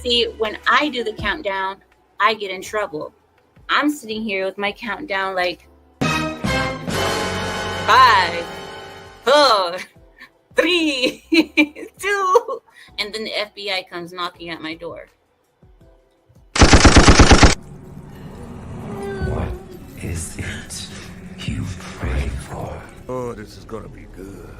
See, when I do the countdown, I get in trouble. I'm sitting here with my countdown like 5, 4, 3, 2, and then the FBI comes knocking at my door. What is it you pray for? Oh, this is gonna be good.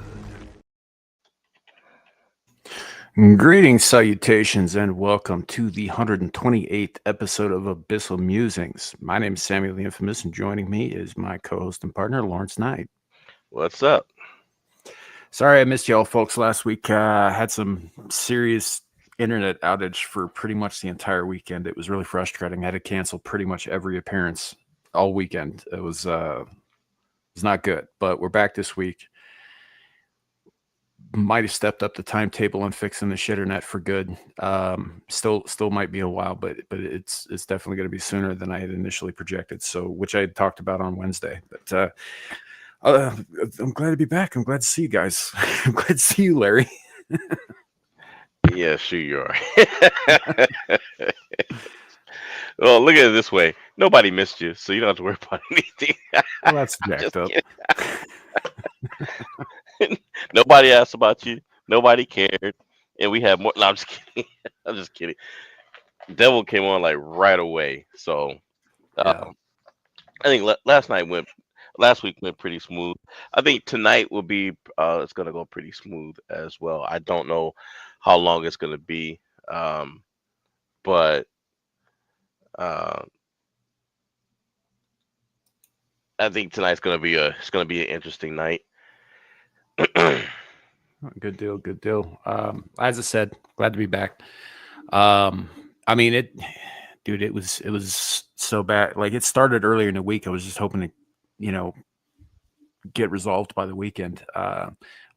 Greetings, salutations, and welcome to the 128th episode of Abyssal Musings. My name is Samuel the Infamous, and joining me is my co-host and partner, Lawrence Knight. What's up? Sorry I missed y'all folks last week. I had some serious internet outage for pretty much the entire weekend. It was really frustrating. I had to cancel pretty much every appearance all weekend. It was not good, but we're back this week. Might have stepped up the timetable on fixing the shitternet for good. Still might be a while, but it's definitely going to be sooner than I had initially projected. So, which I had talked about on Wednesday. But I'm glad to be back. I'm glad to see you guys. I'm glad to see you, Larry. Yeah, sure you are. Well, look at it this way: nobody missed you, so you don't have to worry about anything. Well, that's jacked up. Nobody asked about you. Nobody cared, and we had more. No, I'm just kidding. I'm just kidding. Devil came on like right away, so Yeah. I think last week went pretty smooth. I think tonight will be it's gonna go pretty smooth as well. I don't know how long it's gonna be, but uh, I think tonight's gonna be an interesting night. Good deal. Good deal. As I said, glad to be back. I mean, it was so bad. Like, it started earlier in the week. I was just hoping to, get resolved by the weekend.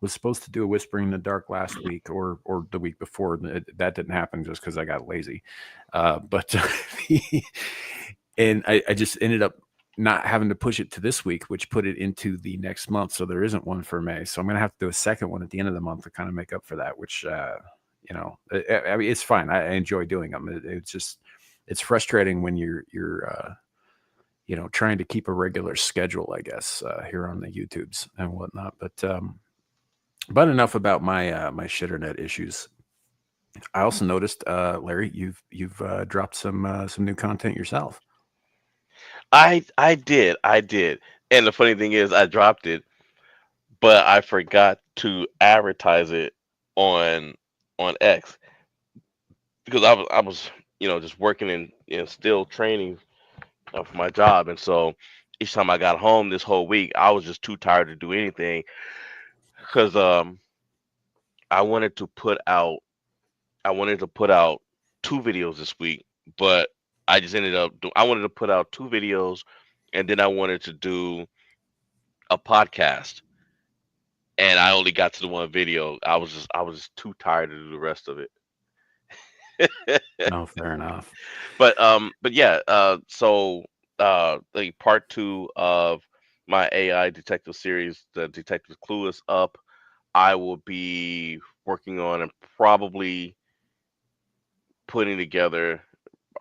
Was supposed to do a Whispering in the Dark last week or the week before. That didn't happen just because I got lazy. But and I just ended up not having to push it to this week, which put it into the next month. So there isn't one for May. So I'm going to have to do a second one at the end of the month to kind of make up for that, which, I mean, it's fine. I enjoy doing them. It's frustrating when you're trying to keep a regular schedule, I guess, here on the YouTubes and whatnot. But enough about my shitternet issues. I also noticed, Larry, you've dropped some new content yourself. I did, and the funny thing is, I dropped it, but I forgot to advertise it on X because I was just working and still training for my job, and so each time I got home this whole week, I was just too tired to do anything because I wanted to put out 2 videos this week, but I just ended up I wanted to put out 2 videos, and then I wanted to do a podcast, and I only got to the 1 video. I was just too tired to do the rest of it. No, fair enough. But yeah, so the part 2 of my AI detective series, the Detective Clue, is up. I will be working on and probably putting together.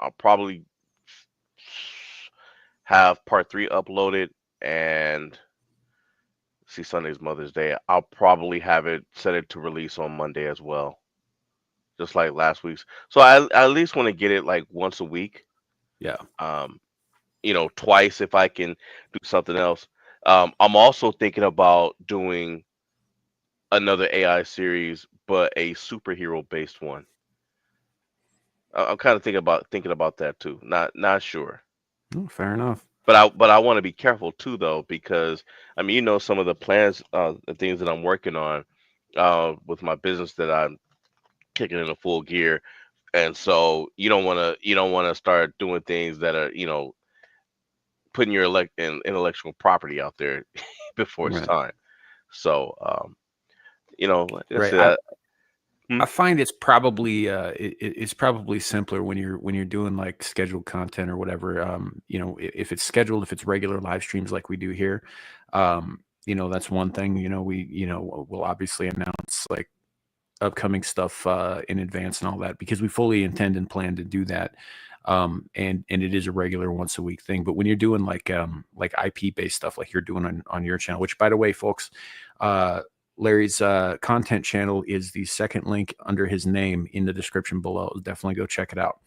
I'll probably have part 3 uploaded, and see, Sunday's Mother's Day. I'll probably have it set it to release on Monday as well, just like last week's. So I at least want to get it like once a week. Yeah. Twice if I can do something else. I'm also thinking about doing another AI series, but a superhero based one. I'm kind of thinking about that too. Not sure. Oh, fair enough. But I want to be careful too, though, because I mean, some of the plans, the things that I'm working on, with my business that I'm kicking into full gear, and so you don't want to start doing things that are putting your intellectual property out there before it's Right. time. So like I Right. said, I find it's probably it's probably simpler when you're doing like scheduled content or whatever. If it's scheduled, if it's regular live streams like we do here, that's one thing. We'll obviously announce like upcoming stuff in advance and all that, because we fully intend and plan to do that. And it is a regular once a week thing. But when you're doing like IP based stuff like you're doing on your channel, which by the way, folks, Larry's content channel is the second link under his name in the description below. Definitely go check it out.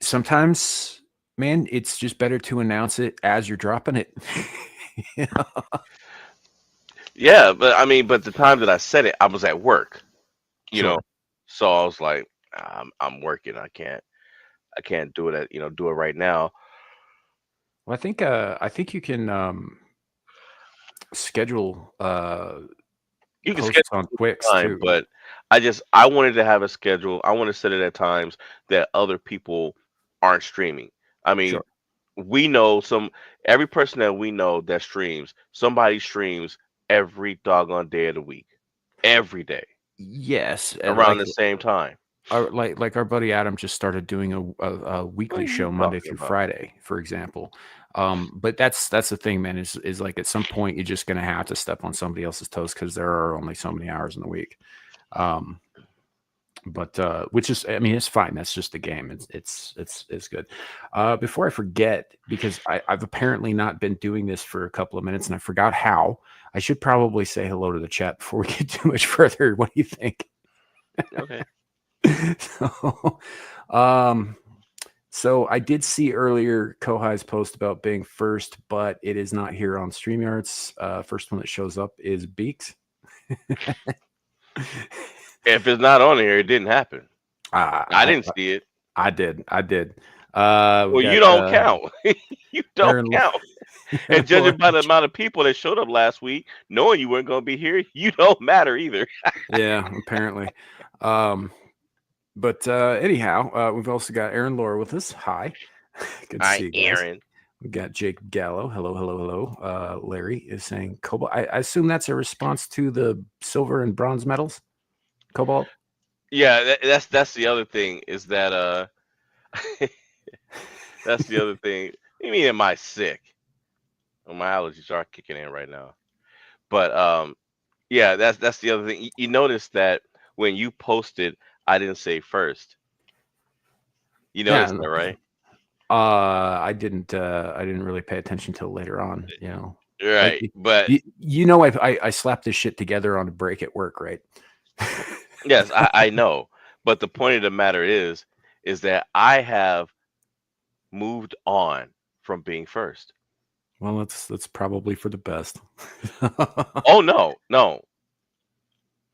Sometimes, man, it's just better to announce it as you're dropping it. You know? Yeah, but I mean, but the time that I said it, I was at work. You Sure. know, so I was like, I'm working. I can't do it do it right now. Well, I think you can schedule You can schedule posts on Quicks time, too. but I wanted to have a schedule. I want to set it at times that other people aren't streaming. I mean, Sure. we know every person that we know that streams, somebody streams every doggone day of the week, every day Yes, around the same time. like our buddy Adam just started doing a What are weekly you show Monday talking through about? Friday, for example. But that's the thing, man. Is like at some point you're just gonna have to step on somebody else's toes because there are only so many hours in the week. But which is, I mean, it's fine. That's just the game. It's good. Before I forget, because I've apparently not been doing this for a couple of minutes and I forgot how. I should probably say hello to the chat before we get too much further. What do you think? Okay. so, um, so I did see earlier Kohai's post about being first, but it is not here on StreamYards. First one that shows up is Beaks. If it's not on here, it didn't happen. I I didn't see it. I did. We Well, you got don't count. You don't Aaron count. And Aaron judging by the Lawrence. amount of people that showed up last week, knowing you weren't going to be here, you don't matter either. Yeah, apparently. But anyhow, we've also got Aaron Laura with us. Hi. Good to Hi, see you guys. Aaron. We got Jake Gallo. Hello, hello, hello. Larry is saying Cobalt. I assume that's a response to the silver and bronze medals. Cobalt. Yeah, that's the other thing is that that's the other thing. You mean am I sick? Well, my allergies are kicking in right now. But yeah, that's the other thing. You notice that when you posted, I didn't say first. You Yeah. noticed that, right? I didn't really pay attention till later on, you know. Like Right. But you know I slapped this shit together on a break at work, right? yes, I know. But the point of the matter is that I have moved on from being first. Well, that's probably for the best. Oh no, no.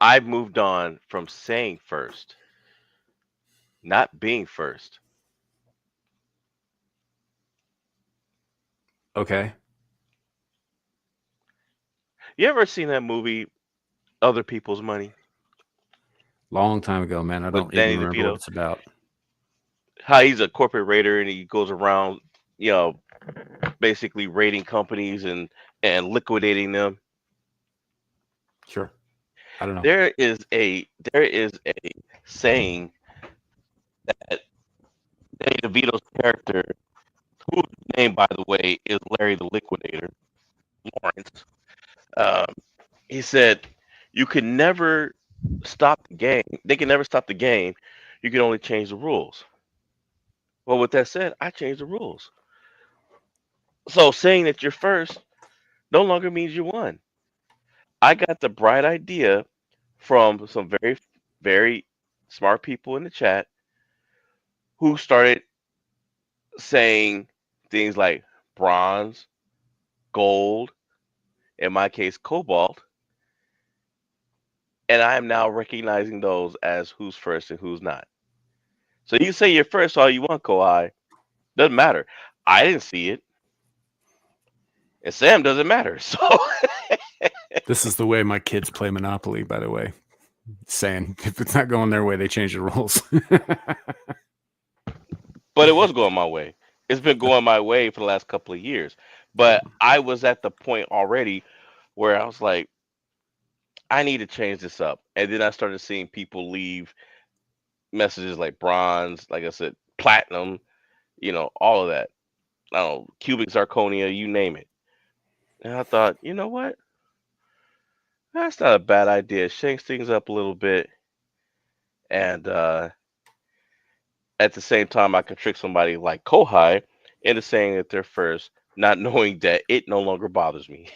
I've moved on from saying first, not being first. Okay. You ever seen that movie Other People's Money Long time ago, man. I with don't even Danny remember what DeVito? it's about. How he's a corporate raider and he goes around, you know, basically raiding companies and liquidating them. Sure. I don't know. There is a saying that Danny DeVito's character, whose name by the way is Larry the Liquidator Lawrence, um, he said, "You can never stop the game. They can never stop the game. You can only change the rules." Well, with that said, I changed the rules. So saying that you're first no longer means you won. I got the bright idea from some very, very smart people in the chat who started saying things like bronze, gold, in my case, cobalt, and I am now recognizing those as who's first and who's not. So you can say you're first all you want, Kawhi. Doesn't matter. I didn't see it, and Sam doesn't matter. So, This is the way my kids play Monopoly, by the way. Saying if it's not going their way, they change the rules. but it was going my way. It's been going my way for the last couple of years. But I was at the point already where I was like, I need to change this up. And then I started seeing people leave messages like bronze, like I said, platinum, all of that. I don't know, cubic zirconia, you name it. And I thought, you know what? That's not a bad idea. Shakes things up a little bit, and at the same time, I can trick somebody like Kohai into saying that they're first, not knowing that it no longer bothers me.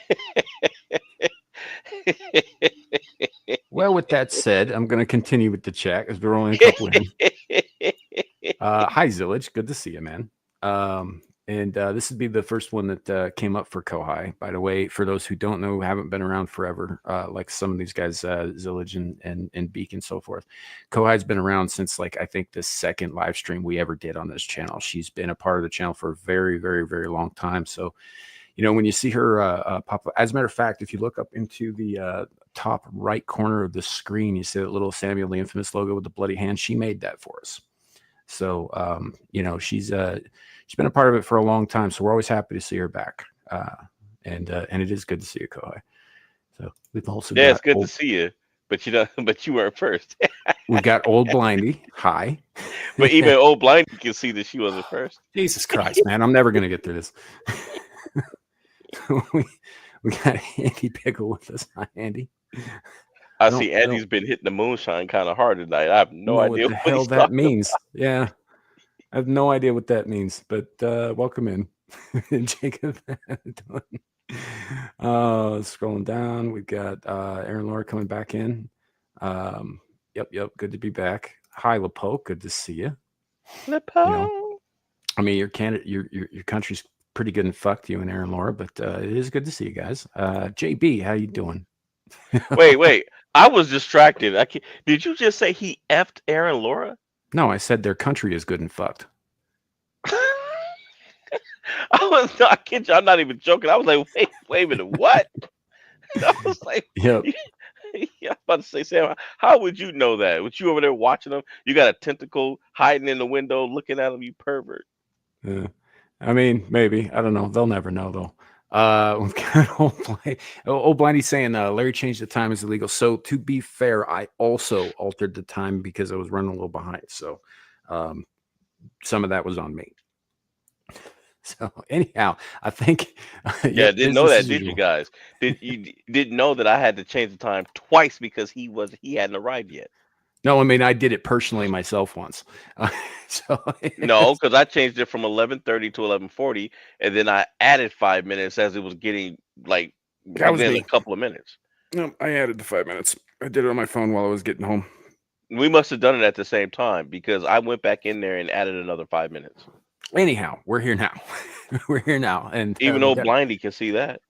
Well, with that said, I'm going to continue with the chat as we're only a couple in. Hi, Zillage. Good to see you, man. And this would be the first one that came up for Kohai. By the way, for those who don't know, who haven't been around forever, like some of these guys, Zillage and Beak and so forth. Kohai's been around since, like, I think the second live stream we ever did on this channel. She's been a part of the channel for a very, very, very long time. So, you know, when you see her pop up, as a matter of fact, if you look up into the top right corner of the screen, you see that little Samuel the Infamous logo with the bloody hand. She made that for us. So, you know, she's been a part of it for a long time. So we're always happy to see her back. And it is good to see you, Kohai. So we've also Yeah, got it's good to see you, but but you weren't first. we've got Old Blindy. Hi. But even old Blindy can see that she wasn't first. Jesus Christ, man. I'm never going to get through this. we got Andy Pickle with us. Hi, Andy. I see Andy's been hitting the moonshine kind of hard tonight. I have no idea what the hell he's that means. Yeah. I have no idea what that means, but welcome in. Jacob. Scrolling down, we've got Aaron Laura coming back in. Yep. Good to be back. Hi, Lepo. Good to see you. Lepo. You know, I mean, your country's pretty good and fucked, you and Aaron Laura, but it is good to see you guys. JB, how you doing? Wait. I was distracted. Did you just say he effed Aaron Laura? No, I said their country is good and fucked. I kid you, I'm not even joking. I was like, wait a minute, what? I was like, Yep. Yeah, I'm about to say, Sam, how would you know that? Was you over there watching them? You got a tentacle hiding in the window looking at them, you pervert. Yeah. I mean, maybe. I don't know. They'll never know, though. We've got Old Blindy saying Larry changed the time is illegal. So to be fair, I also altered the time because I was running a little behind. So some of that was on me. So anyhow, I think Yeah, didn't know that, did you guys? Didn't know that I had to change the time twice because he hadn't arrived yet. No, I mean I did it personally myself once. So no, because I changed it from 11:30 to 11:40, and then I added 5 minutes as it was getting like within a couple of minutes. No, I added the 5 minutes. I did it on my phone while I was getting home. We must have done it at the same time because I went back in there and added another 5 minutes. Anyhow, we're here now. We're here now, and even old Blindy can see that.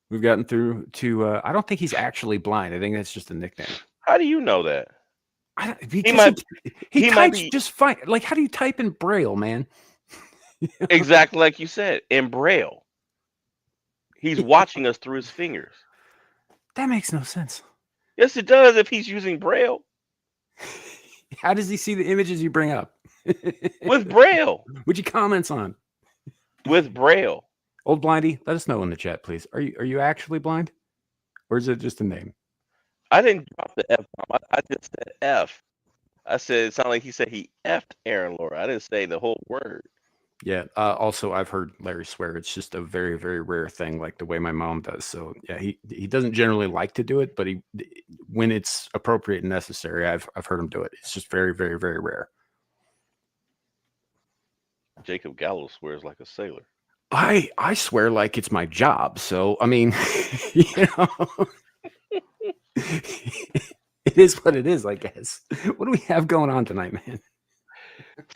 We've gotten through to. I don't think he's actually blind. I think that's just a nickname. How do you know that? He types be just fine. Like, how do you type in Braille, man? Exactly like you said, in Braille. He's watching us through his fingers. That makes no sense. Yes, it does if he's using Braille. How does he see the images you bring up? With Braille. Which he comments on. With Braille. Old Blindy, let us know in the chat, please. Are you actually blind? Or is it just a name? I didn't drop the F bomb. I just said F. I said it sounded like he said he effed Aaron Laura. I didn't say the whole word. Yeah. Also, I've heard Larry swear. It's just a very, very rare thing, like the way my mom does. So yeah, he doesn't generally like to do it, but when it's appropriate and necessary, I've heard him do it. It's just very, very, very rare. Jacob Gallo swears like a sailor. I swear like it's my job. So I mean, you know, it is what it is, I guess. What do we have going on tonight, man?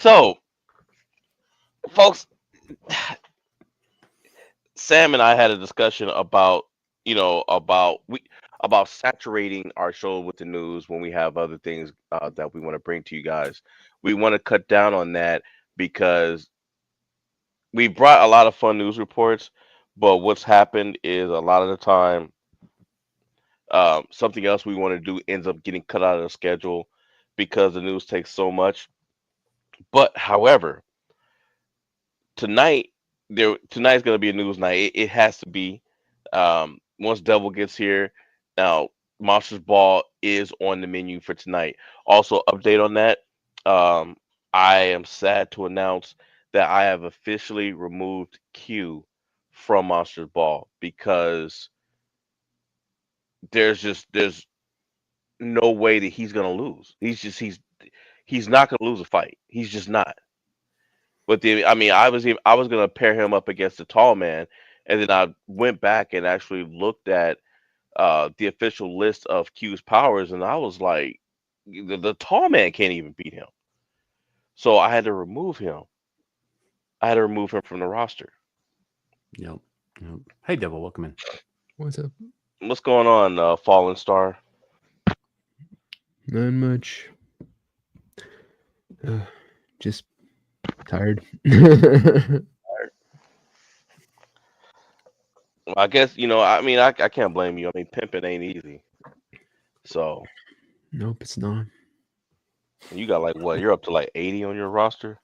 So, folks, Sam and I had a discussion about saturating our show with the news when we have other things that we want to bring to you guys. We want to cut down on that because we brought a lot of fun news reports, but what's happened is a lot of the time something else we want to do ends up getting cut out of the schedule because the news takes so much. But however, tonight's going to be a news night. It has to be. Once Devil gets here, now Monsters Ball is on the menu for tonight. Also, update on that. I am sad to announce that I have officially removed Q from Monsters Ball because there's no way that he's gonna lose. He's not gonna lose a fight. He's just not. But I mean, I was gonna pair him up against the tall man, and then I went back and actually looked at the official list of Q's powers, and I was like, the tall man can't even beat him. So I had to remove him. I had to remove him from the roster. Yep. Yep. Hey, Devil, welcome in. What's up? What's going on, Fallen Star? Not much. Just tired. I guess I mean, I can't blame you. I mean, pimping ain't easy. So Nope, it's not. you got like what? You're up to like 80 on your roster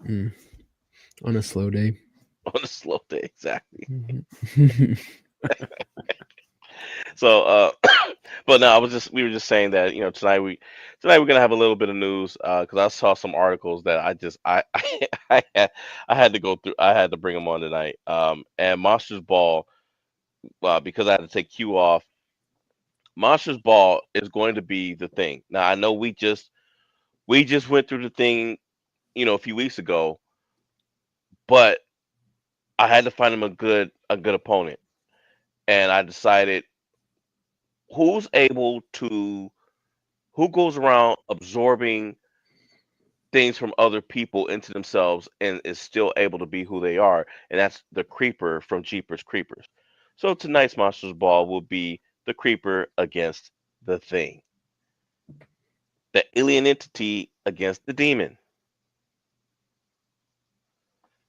Mm. On a slow day. on a slow day, exactly. Mhm. So, but no, we were just saying that tonight we're gonna have a little bit of news because I saw some articles that I had to go through. I had to bring them on tonight. And Monsters Ball, because I had to take Q off. Monsters Ball is going to be the thing. Now I know we just went through the thing, a few weeks ago, but I had to find him a good opponent, and I decided who's able to who goes around absorbing things from other people into themselves and is still able to be who they are, and that's the Creeper from Jeepers Creepers. So tonight's Monsters Ball will be the Creeper against the Thing, the alien entity against the demon.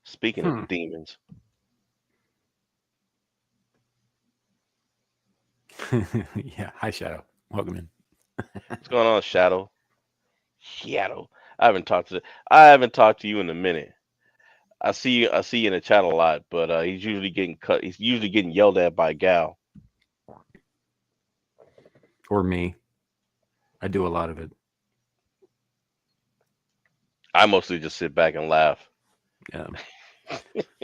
Speaking of demons, Yeah. Hi, Shadow. Welcome in. what's going on, Shadow? Shadow, I haven't talked to you in a minute. I see you in the chat a lot, but he's usually getting cut. He's usually getting yelled at by Gal. Or me. I do a lot of it. I mostly just sit back and laugh. Yeah.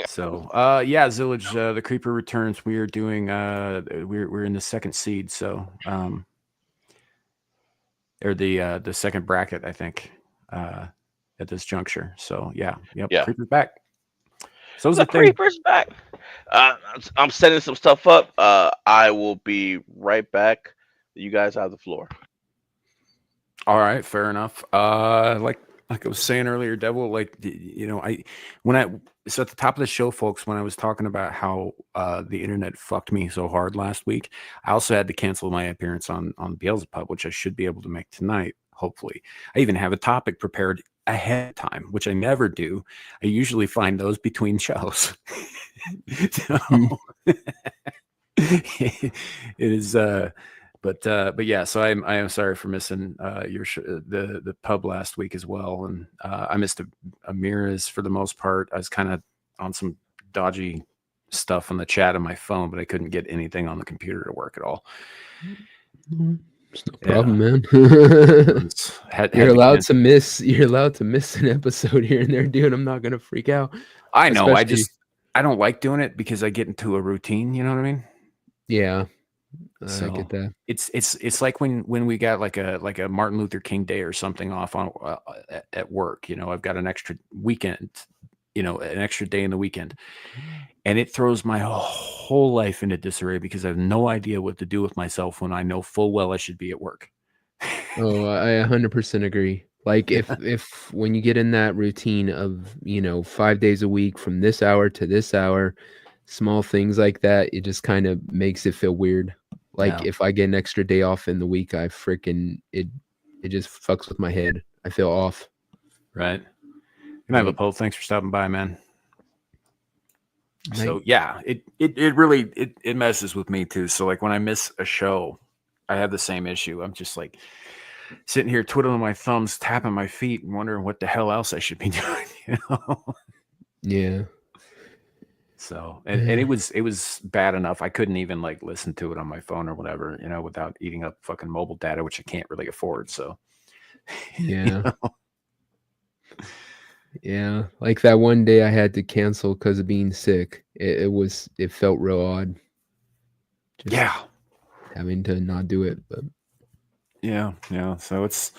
So, yeah, Zillage, the Creeper returns. We are doing, we're in the second seed. So, or the second bracket, I think, at this juncture. So, yeah, yep, Yeah. Creeper's back. So is The the Thing. Creeper's back. I'm setting some stuff up. I will be right back. You guys have the floor. All right, fair enough. Like I was saying earlier, Devil, like so at the top of the show, folks, when I was talking about how the internet fucked me so hard last week, I also had to cancel my appearance on Beelzebub, which I should be able to make tonight, hopefully. I even have a topic prepared ahead of time, which I never do. I usually find those between shows. So, it is but yeah, so I am sorry for missing the pub last week as well, and I missed Amira's for the most part. I was kind of on some dodgy stuff on the chat on my phone, but I couldn't get anything on the computer to work at all. It's no problem, man. You're allowed to miss. You're allowed to miss an episode here and there, dude. I'm not gonna freak out. I know. I don't like doing it because I get into a routine. You know what I mean? Yeah. So I get that. It's like when we got like a Martin Luther King Day or something off on at work. I've got an extra weekend, an extra day in the weekend, and it throws my whole life into disarray because I have no idea what to do with myself when I know full well I should be at work. Oh, I 100% agree. Like if when you get in that routine of 5 days a week from this hour to this hour, small things like that, it just kind of makes it feel weird. Like if I get an extra day off in the week, I freaking it just fucks with my head. I feel off. Right. Good night, Leopold. Thanks for stopping by, man. So yeah, it really messes with me too. So like when I miss a show, I have the same issue. I'm just like sitting here twiddling my thumbs, tapping my feet, and wondering what the hell else I should be doing. Yeah. So and it was bad enough. I couldn't even like listen to it on my phone or whatever, without eating up fucking mobile data, which I can't really afford. So yeah. Yeah. Like that one day I had to cancel because of being sick. It felt real odd. Yeah. having to not do it. But Yeah, yeah. So it's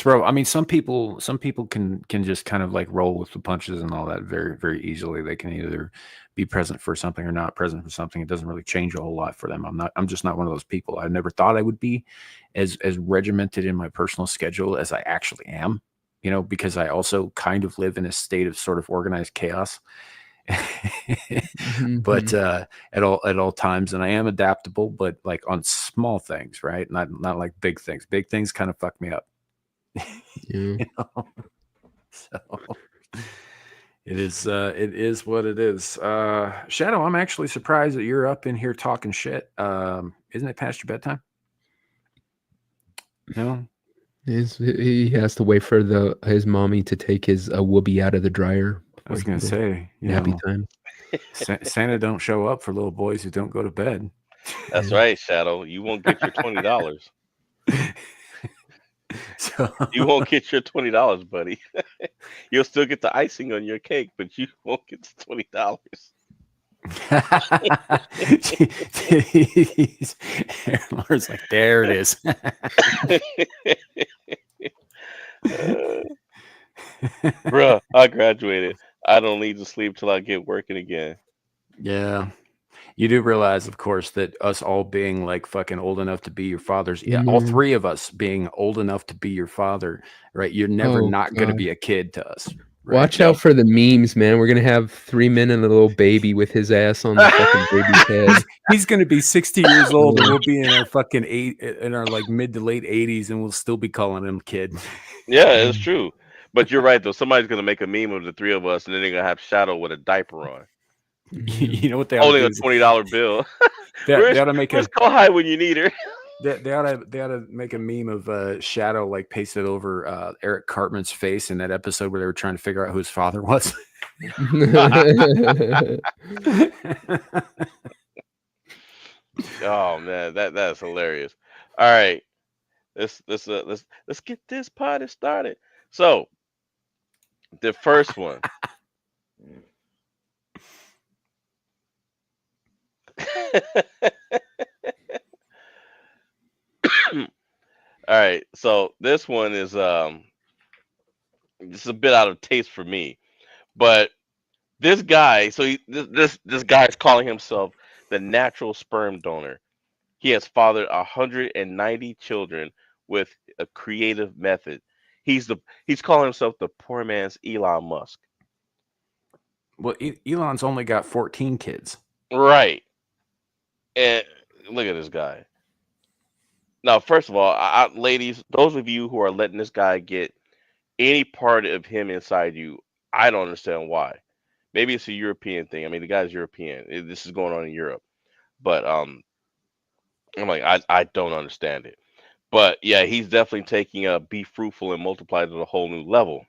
rough. I mean, some people can just kind of like roll with the punches and all that very very easily. They can either be present for something or not present for something. It doesn't really change a whole lot for them. I'm just not one of those people. I never thought I would be as regimented in my personal schedule as I actually am. You know, because I also kind of live in a state of sort of organized chaos. But Mhm. at all times, and I am adaptable, but like on small things, right? Not like big things. Big things kind of fuck me up. Yeah. You know? So it is what it is. Shadow, I'm actually surprised that you're up in here talking shit. Isn't it past your bedtime? No. He has to wait for his mommy to take his whoopee out of the dryer I before was he gonna can go say, nappy time. Santa don't show up for little boys who don't go to bed. That's Yeah. right, Shadow. You won't get your $20. So You won't get your $20, buddy. You'll still get the icing on your cake, but you won't get the $20. Laura's like, there it is. Bruh, I graduated. I don't need to sleep till I get working again. Yeah. You do realize, of course, that us all being like fucking old enough to be your fathers, yeah, all Mhm. three of us being old enough to be your father, right? You're never Oh not going to god. be a kid to us, right? Watch Yep. out for the memes, man. We're gonna have 3 men and a little baby with his ass on the fucking baby's head. He's going to be 60 years old and Yeah. we'll be in our fucking in our like mid to late 80s and we'll still be calling him kid. Yeah, it's true. But you're right though. Somebody's gonna make a meme of the three of us, and then they're gonna have Shadow with a diaper on, Mhm. You know what they ought to holding do a is $20 bill. they where's ought to make Where's a Kohai when you need her? they ought to make a meme of Shadow like pasted over Eric Cartman's face in that episode where they were trying to figure out who his father was. Oh man, that's hilarious. All right, let's get this party started. So the first one. All right, so this one is just a bit out of taste for me, but this guy, so this guy is calling himself the natural sperm donor. He has fathered 190 children with a creative method. He's calling himself the poor man's Elon Musk. Well, Elon's only got 14 kids. Right. And look at this guy. Now, first of all, ladies, those of you who are letting this guy get any part of him inside you, I don't understand why. Maybe it's a European thing. I mean, the guy's European. This is going on in Europe, but I'm like, I don't understand it. But yeah, he's definitely taking be fruitful and multiply to a whole new level.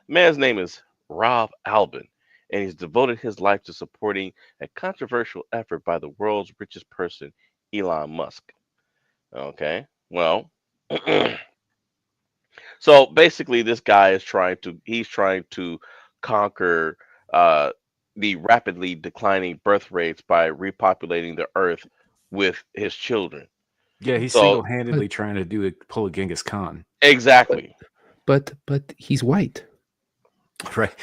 The man's name is Rob Albin, and he's devoted his life to supporting a controversial effort by the world's richest person, Elon Musk. Okay, well, so basically, this guy is trying to conquer uh, the rapidly declining birth rates by repopulating the Earth with his children. Yeah, he's So But single-handedly trying to pull a Genghis Khan. but exactly. but he's white. Right.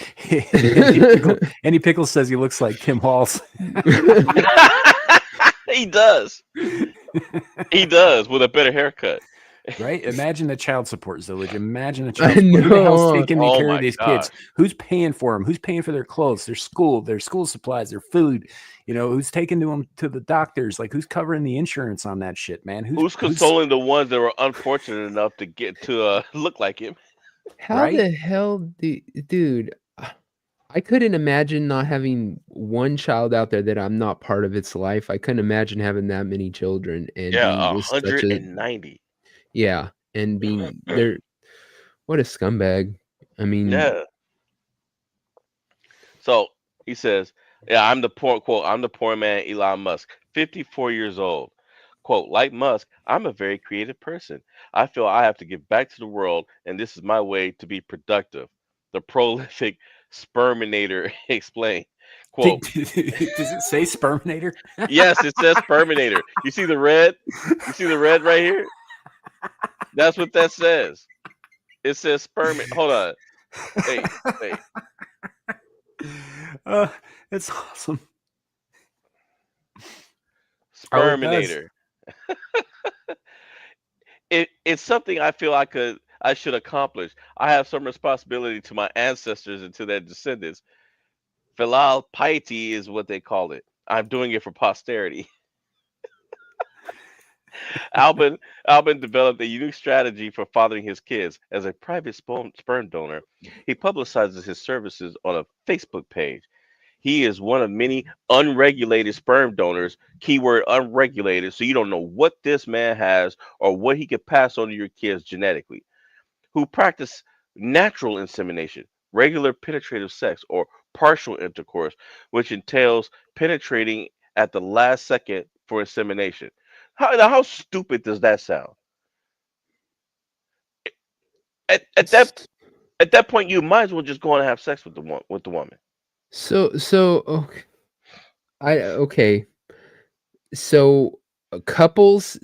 Any pickle says he looks like Tim Walz. He does. He does with a better haircut. Right? Imagine the child support, Zillage. Imagine the I child support. Who the hell's know. taking Oh care of my these gosh. kids? Who's paying for them? Who's paying for their clothes, their school supplies, their food? You know, who's taking them to the doctors? Like, who's covering the insurance on that shit, man? Who's Who's consoling the ones that were unfortunate enough to get to look like him? How right? the hell dude, I couldn't imagine not having one child out there that I'm not part of its life. I couldn't imagine having that many children and Yeah, being just such a 190. yeah, and being there what a scumbag. I mean, Yeah. So he says, "Yeah, I'm the poor quote. I'm the poor man, Elon Musk, 54 years old. Quote, like Musk, I'm a very creative person. I feel I have to give back to the world, and this is my way to be productive." The prolific sperminator explained. Quote, Does it say Sperminator? yes, it says Sperminator. You see the red? You see the red right here? That's what that says. It says sperm. Hold on. Wait, wait. uh, it's awesome. Oh, it does. Sperminator. It's something I feel I should accomplish. I have some responsibility to my ancestors and to their descendants. Filial piety is what they call it. I'm doing it for posterity. Albin Albin developed a unique strategy for fathering his kids. As a private sperm donor, he publicizes his services on a Facebook page. He is one of many unregulated sperm donors, keyword unregulated, so you don't know what this man has or what he could pass on to your kids genetically, who practice natural insemination, regular penetrative sex, or partial intercourse, which entails penetrating at the last second for insemination. How stupid does that sound? At, at that S- at that point, you might as well just go and have sex with the woman. So okay, okay. So couples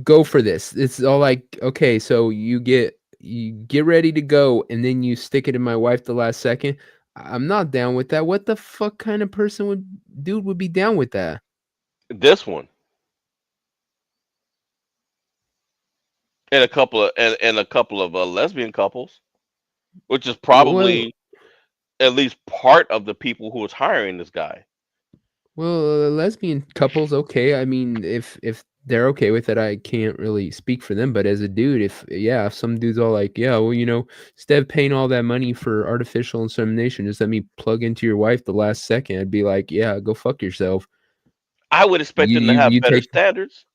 go for this. It's all like, okay, so you get ready to go and then you stick it in my wife the last second. I'm not down with that. What the fuck kind of person would be down with that? This one and a couple of lesbian couples, which is Well, probably at least part of the people who was hiring this guy. lesbian couples, okay. I mean, if they're okay with it, I can't really speak for them. But as a dude, if some dude's all like, yeah, well, instead of paying all that money for artificial insemination, just let me plug into your wife the last second, I'd be like, yeah, go fuck yourself. I would expect You them to you have you better take standards.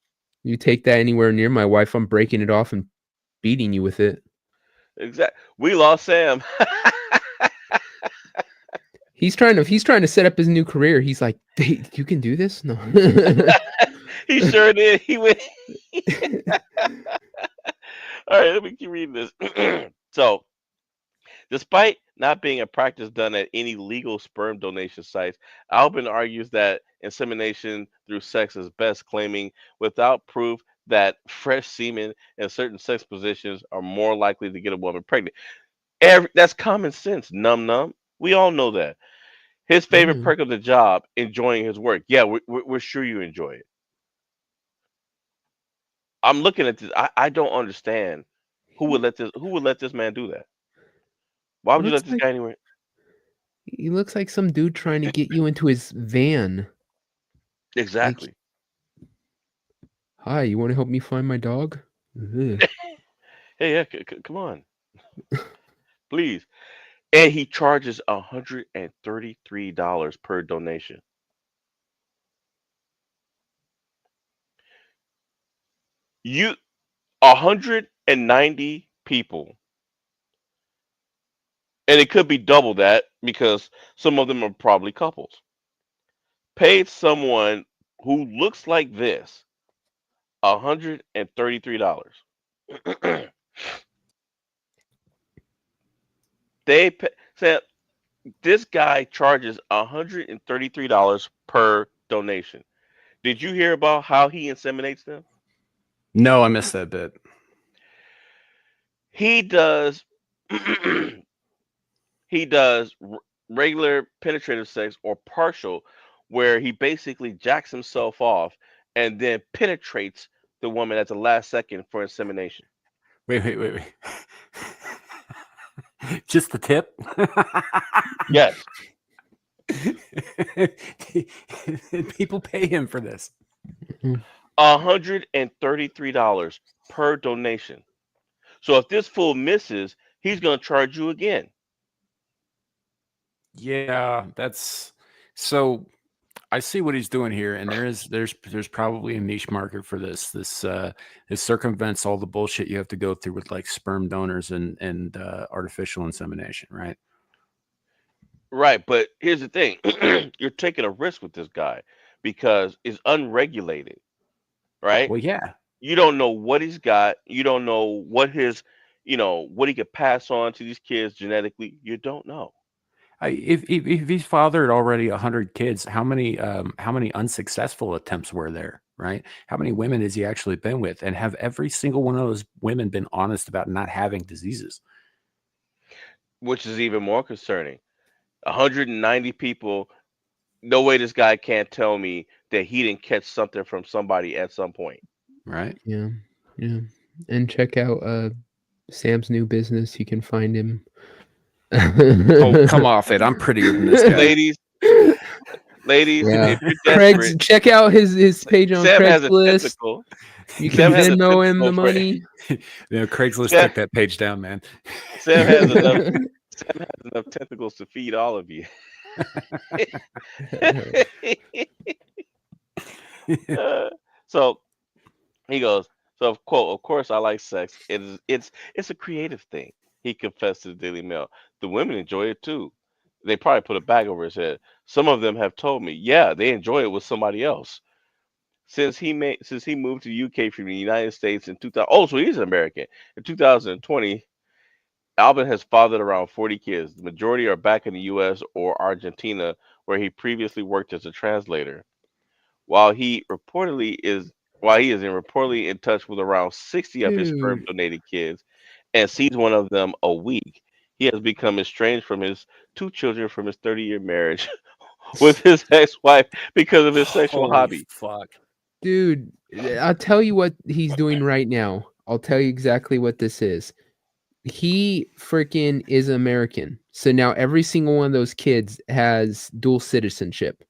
you take that anywhere near my wife, I'm breaking it off and beating you with it. Exactly. We lost Sam. He's trying to set up his new career. He's like, hey, you can do this? No. He sure did. He went. All right, let me keep reading this. So, despite not being a practice done at any legal sperm donation sites, Albin argues that insemination through sex is best, claiming without proof that fresh semen in certain sex positions are more likely to get a woman pregnant. That's common sense, num num. We all know that. His favorite Yeah. perk of the job, enjoying his work. Yeah, we're sure you enjoy it. I'm looking at this. I don't understand He who would let this man do that. Why would you looks let this like guy anywhere? he looks like some dude trying to get you into his van. Like, Exactly. hi, you want to help me find my dog? Ugh. Hey, yeah, come on, please. And he charges $133 per donation. You 190 people, and it could be double that because some of them are probably couples. Paid someone who looks like this $133. They pay, said this guy charges $133 per donation. Did you hear about how he inseminates them? No, I missed that bit. He does he does regular penetrative sex or partial, where he basically jacks himself off and then penetrates the woman at the last second for insemination. Wait. Just the tip? Yes, People pay him for this. Mhm. $133 per donation. So if this fool misses, he's gonna charge you again. Yeah, that's so I see what he's doing here, and there's probably a niche market for this. This circumvents all the bullshit you have to go through with like sperm donors and artificial insemination, right? Right, but here's the thing. You're taking a risk with this guy because it's unregulated, right? Well, yeah, You don't know what he's got. You don't know what his, what he could pass on to these kids genetically. You don't know. If he's fathered already 100 kids, how many unsuccessful attempts were there? Right? How many women has he actually been with, and have every single one of those women been honest about not having diseases? which is even more concerning. 190 people. No way this guy can't tell me that he didn't catch something from somebody at some point. Right? Yeah, yeah. And check out Sam's new business. You can find him. Oh, come off it! I'm prettier than this guy. Ladies, ladies, Yeah. if you're Craig's desperate, check out his page on Sam has a Craigslist. tentacle. You Sam can has a Venmo him the tentacle for money. Craigslist Sam, took that page down, man. Sam has enough. Sam has enough tentacles to feed all of you. So he goes. So quote, of course I like sex. It's a creative thing. He confessed to the Daily Mail. The women enjoy it too. They probably put a bag over his head. Some of them have told me, yeah, they enjoy it with somebody else. Since he moved to the UK from the United States in 2000. Oh, so he's an American. In 2020, Alvin has fathered around 40 kids. The majority are back in the US or Argentina, where he previously worked as a translator. While he reportedly is while he is reportedly in touch with around 60 of his sperm Dude. donated kids and sees one of them a week, he has become estranged from his two children from his 30-year marriage with his ex-wife because of his sexual Holy hobby. fuck! Dude, I'll tell you what he's doing right now. I'll tell you exactly what this is. He freaking is American. So now every single one of those kids has dual citizenship.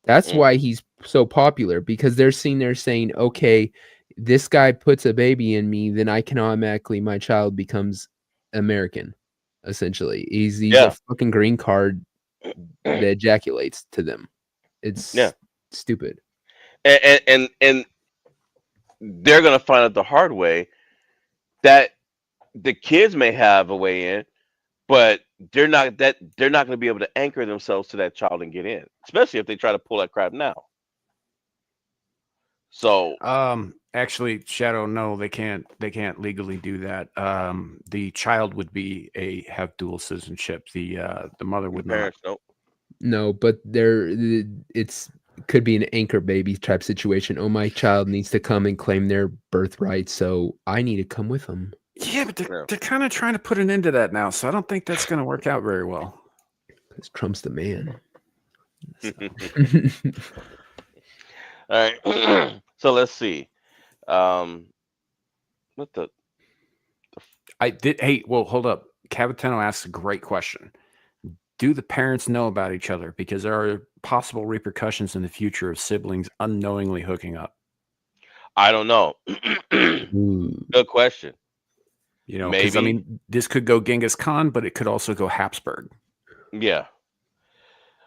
That's Mm, why he's so popular, because they're sitting there saying, okay, this guy puts a baby in me, then I can automatically, my child becomes American, essentially. He's a yeah, fucking green card that ejaculates to them. yeah, It's stupid. and they're gonna find out the hard way that the kids may have a way in, but they're not going to be able to anchor themselves to that child and get in, especially if they try to pull that crap now. So Actually, Shadow, no, they can't. They can't legally do that. The child would have dual citizenship. The mother the would not. parents know. No, but it's could be an anchor baby type situation. Oh, my child needs to come and claim their birthright, so I need to come with them. Yeah, but Yeah. they're kind of trying to put an end to that now, so I don't think that's going to work out very well. Because Trump's the man. All right. So let's see. What the? I did. Hey, well, hold up. Cavatano asks a great question. Do the parents know about each other? Because there are possible repercussions in the future of siblings unknowingly hooking up. I don't know. Ooh. Good question. You know, because I Maybe. mean, this could go Genghis Khan, but it could also go Habsburg. Yeah.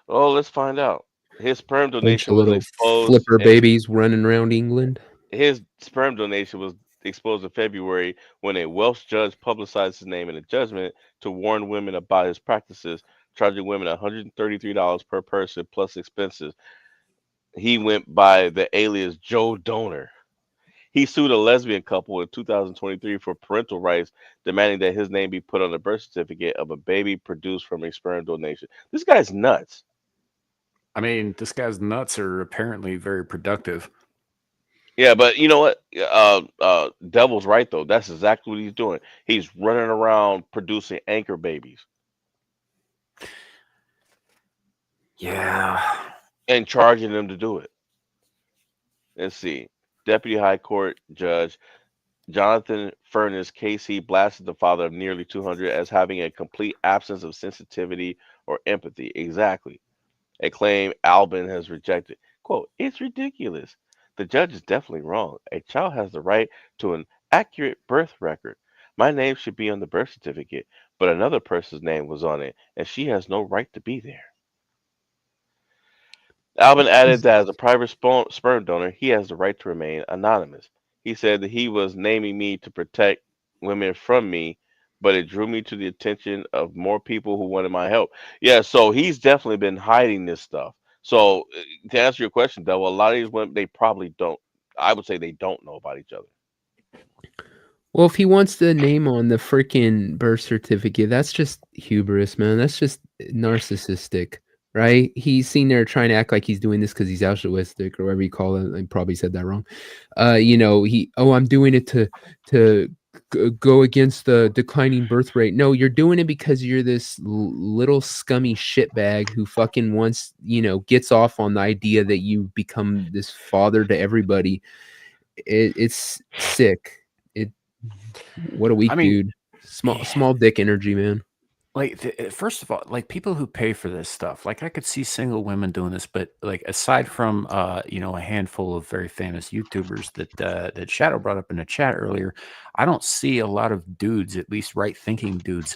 Oh, let's find out. His sperm Bunch donation of was little exposed. flipper babies running around England. His sperm donation was exposed in February when a Welsh judge publicized his name in a judgment to warn women about his practices, charging women $133 per person plus expenses. He went by the alias Joe Donor. He sued a lesbian couple in 2023 for parental rights, demanding that his name be put on the birth certificate of a baby produced from a sperm donation. This guy's nuts. I mean, this guy's nuts are apparently very productive. Yeah, but you know what? Devil's right though. That's exactly what he's doing. He's running around producing anchor babies Yeah. and charging them to do it. Let's see. Deputy High Court Judge Jonathan Furness Casey blasted the father of nearly 200 as having a complete absence of sensitivity or empathy. Exactly. A claim Albin has rejected. Quote, it's ridiculous. The judge is definitely wrong. A child has the right to an accurate birth record. My name should be on the birth certificate, but another person's name was on it, and she has no right to be there. Albin added that as a private sperm donor, he has the right to remain anonymous. He said that he was naming me to protect women from me, but it drew me to the attention of more people who wanted my help. Yeah, so he's definitely been hiding this stuff. So to answer your question, though, a lot of these women they probably don't. I would say they don't know about each other. Well, if he wants the name on the freaking birth certificate, that's just hubris, man. That's just narcissistic, right? He's seen there trying to act like he's doing this because he's altruistic or whatever you call it. I probably said that wrong. I'm doing it to go against the declining birth rate. No, you're doing it because you're this little scummy shitbag who fucking wants, gets off on the idea that you become this father to everybody. It's sick. What a weak dude. Small dick energy, man. Like, first of all, like people who pay for this stuff, like I could see single women doing this, but like aside from a handful of very famous YouTubers that Shadow brought up in the chat earlier, I don't see a lot of dudes, at least right thinking dudes,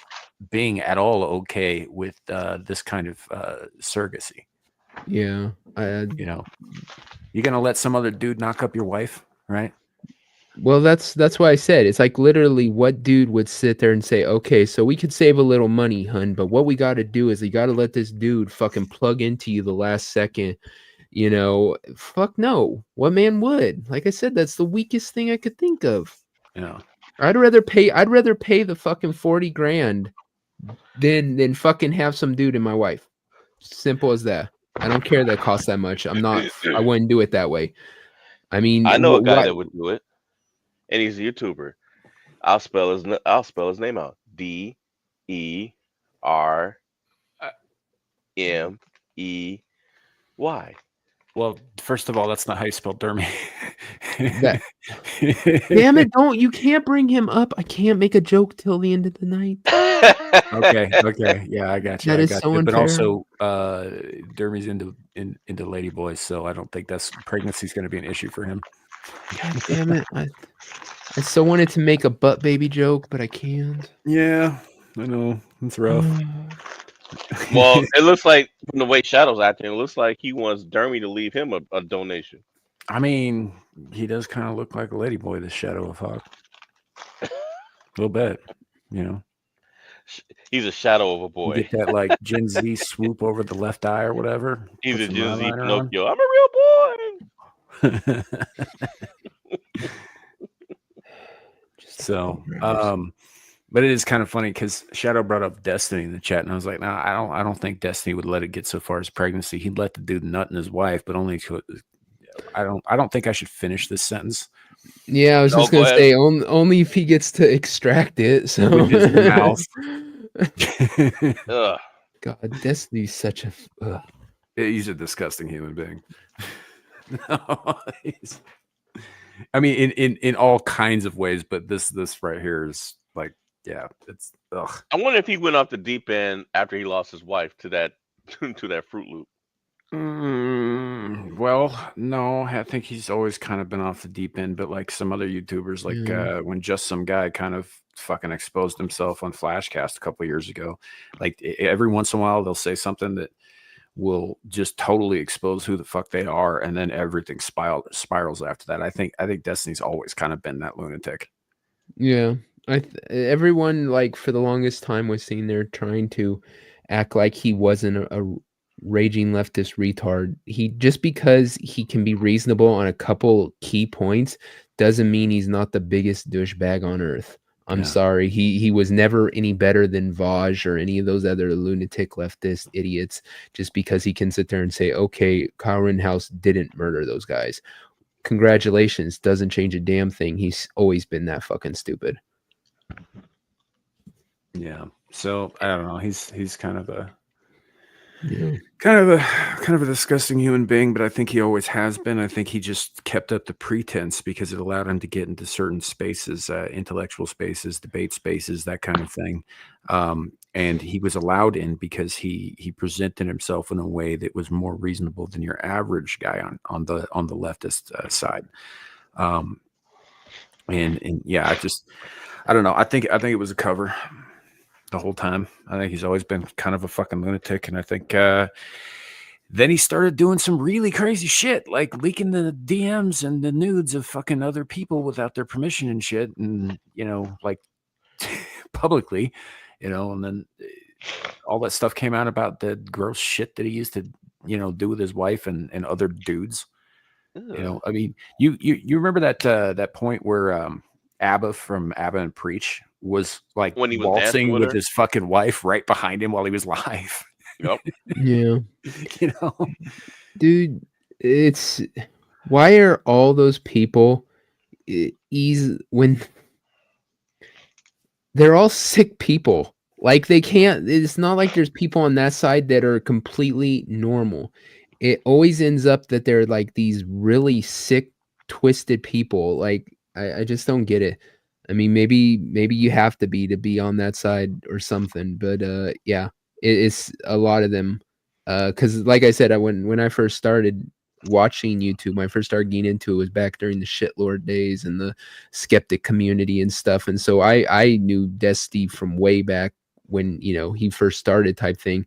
being at all okay with this kind of surrogacy. Yeah, you're gonna let some other dude knock up your wife, right? Well, that's why I said it's like literally what dude would sit there and say, okay, so we could save a little money, hun, but what we got to do is you got to let this dude fucking plug into you the last second. Fuck no. What man would? Like I said, that's the weakest thing I could think of. Yeah. I'd rather pay the fucking 40 grand than fucking have some dude in my wife. Simple as that. I don't care that it costs that much. I wouldn't do it that way. I mean, I know a guy that would do it, and he's a YouTuber. I'll spell his name out. DERMEY. Well, first of all, that's not how you spell Dermy. Damn it! You can't bring him up. I can't make a joke till the end of the night. Okay, yeah, I got you. That is so unfair. But also, Dermy's into ladyboys, so I don't think pregnancy is going to be an issue for him. God damn it! I so wanted to make a butt baby joke, but I can't. Yeah, I know it's rough. Well, it looks like from the way Shadow's acting, it looks like he wants Dermy to leave him a donation. I mean, he does kind of look like a ladyboy, the Shadow of Hawk. A little bit, He's a shadow of a boy. You get that like Gen Z swoop over the left eye or whatever. He's a Gen Z Pinocchio. On. I'm a real boy. So, but it is kind of funny because Shadow brought up Destiny in the chat, and I was like, "No, I don't think Destiny would let it get so far as pregnancy. He'd let the dude nut in his wife, but only to. I don't think I should finish this sentence. Yeah, I was just gonna say only if he gets to extract it. So with his mouth. God, Destiny's such a. He's a disgusting human being. No, I mean, in all kinds of ways, but this right here is like, yeah, it's. Ugh. I wonder if he went off the deep end after he lost his wife to that Fruit Loop. Well, no, I think he's always kind of been off the deep end, but like some other YouTubers, like when Just Some Guy kind of fucking exposed himself on Flashcast a couple of years ago, like every once in a while they'll say something that will just totally expose who the fuck they are, and then everything spirals after that. I think Destiny's always kind of been that lunatic. Yeah, everyone like for the longest time was seen there trying to act like he wasn't a raging leftist retard. He just because he can be reasonable on a couple key points doesn't mean he's not the biggest douchebag on earth. I'm sorry. He was never any better than Vaj or any of those other lunatic leftist idiots just because he can sit there and say, okay, Kyle Rittenhouse didn't murder those guys. Congratulations. Doesn't change a damn thing. He's always been that fucking stupid. Yeah. So I don't know. He's kind of a Yeah. kind of a disgusting human being, but I think he always has been. I think he just kept up the pretense because it allowed him to get into certain spaces, intellectual spaces, debate spaces, that kind of thing. And he was allowed in because he presented himself in a way that was more reasonable than your average guy on the leftist side. And yeah, I don't know. I think it was a cover the whole time. I think he's always been kind of a fucking lunatic, and I think then he started doing some really crazy shit, like leaking the DMs and the nudes of fucking other people without their permission and shit, and like publicly, and then all that stuff came out about the gross shit that he used to do with his wife and other dudes. I mean, you remember that point where Abba from Abba and Preach was like when he was waltzing with his fucking wife right behind him while he was live. Yep. Yeah, You know, dude, it's why are all those people easy when they're all sick people? Like they can't. It's not like there's people on that side that are completely normal. It always ends up that they're like these really sick, twisted people. Like I just don't get it. I mean, maybe you have to be on that side or something. But yeah, it's a lot of them. Because like I said, when I first started watching YouTube, when I first started getting into it was back during the shitlord days and the skeptic community and stuff. And so I knew Dusty from way back when he first started type thing.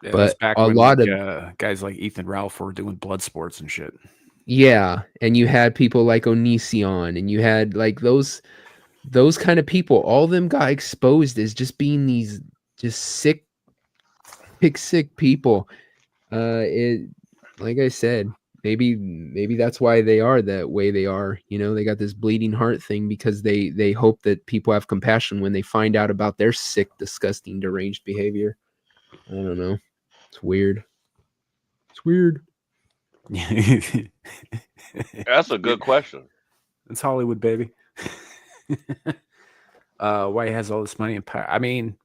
it was But back a when lot like of guys like Ethan Ralph were doing blood sports and shit. yeah, and you had people like Onision, and you had like those kind of people. All of them got exposed as just being these just sick people. It like I said, maybe that's why they are that way they are. They got this bleeding heart thing because they hope that people have compassion when they find out about their sick, disgusting, deranged behavior. I don't know. It's weird. It's weird. That's a good question. It's Hollywood, baby. Why he has all this money and power. I mean,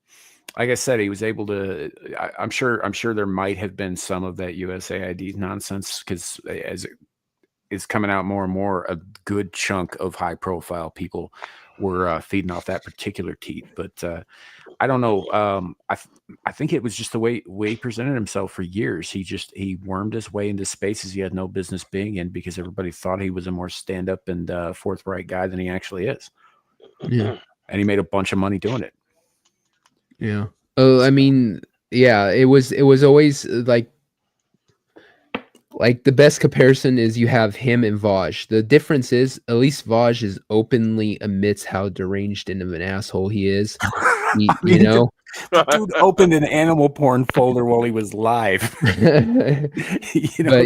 like I said, he was able to. I'm sure there might have been some of that USAID nonsense because as it is coming out more and more, a good chunk of high-profile people were feeding off that particular teat. But I don't know. I think it was just the way he presented himself for years. He wormed his way into spaces he had no business being in because everybody thought he was a more stand-up and forthright guy than he actually is. Yeah. And he made a bunch of money doing it. Yeah. I mean, yeah, it was always like the best comparison is you have him and Vaj. The difference is at least Vaj is openly admits how deranged and of an asshole he is. I mean, the dude opened an animal porn folder while he was live. But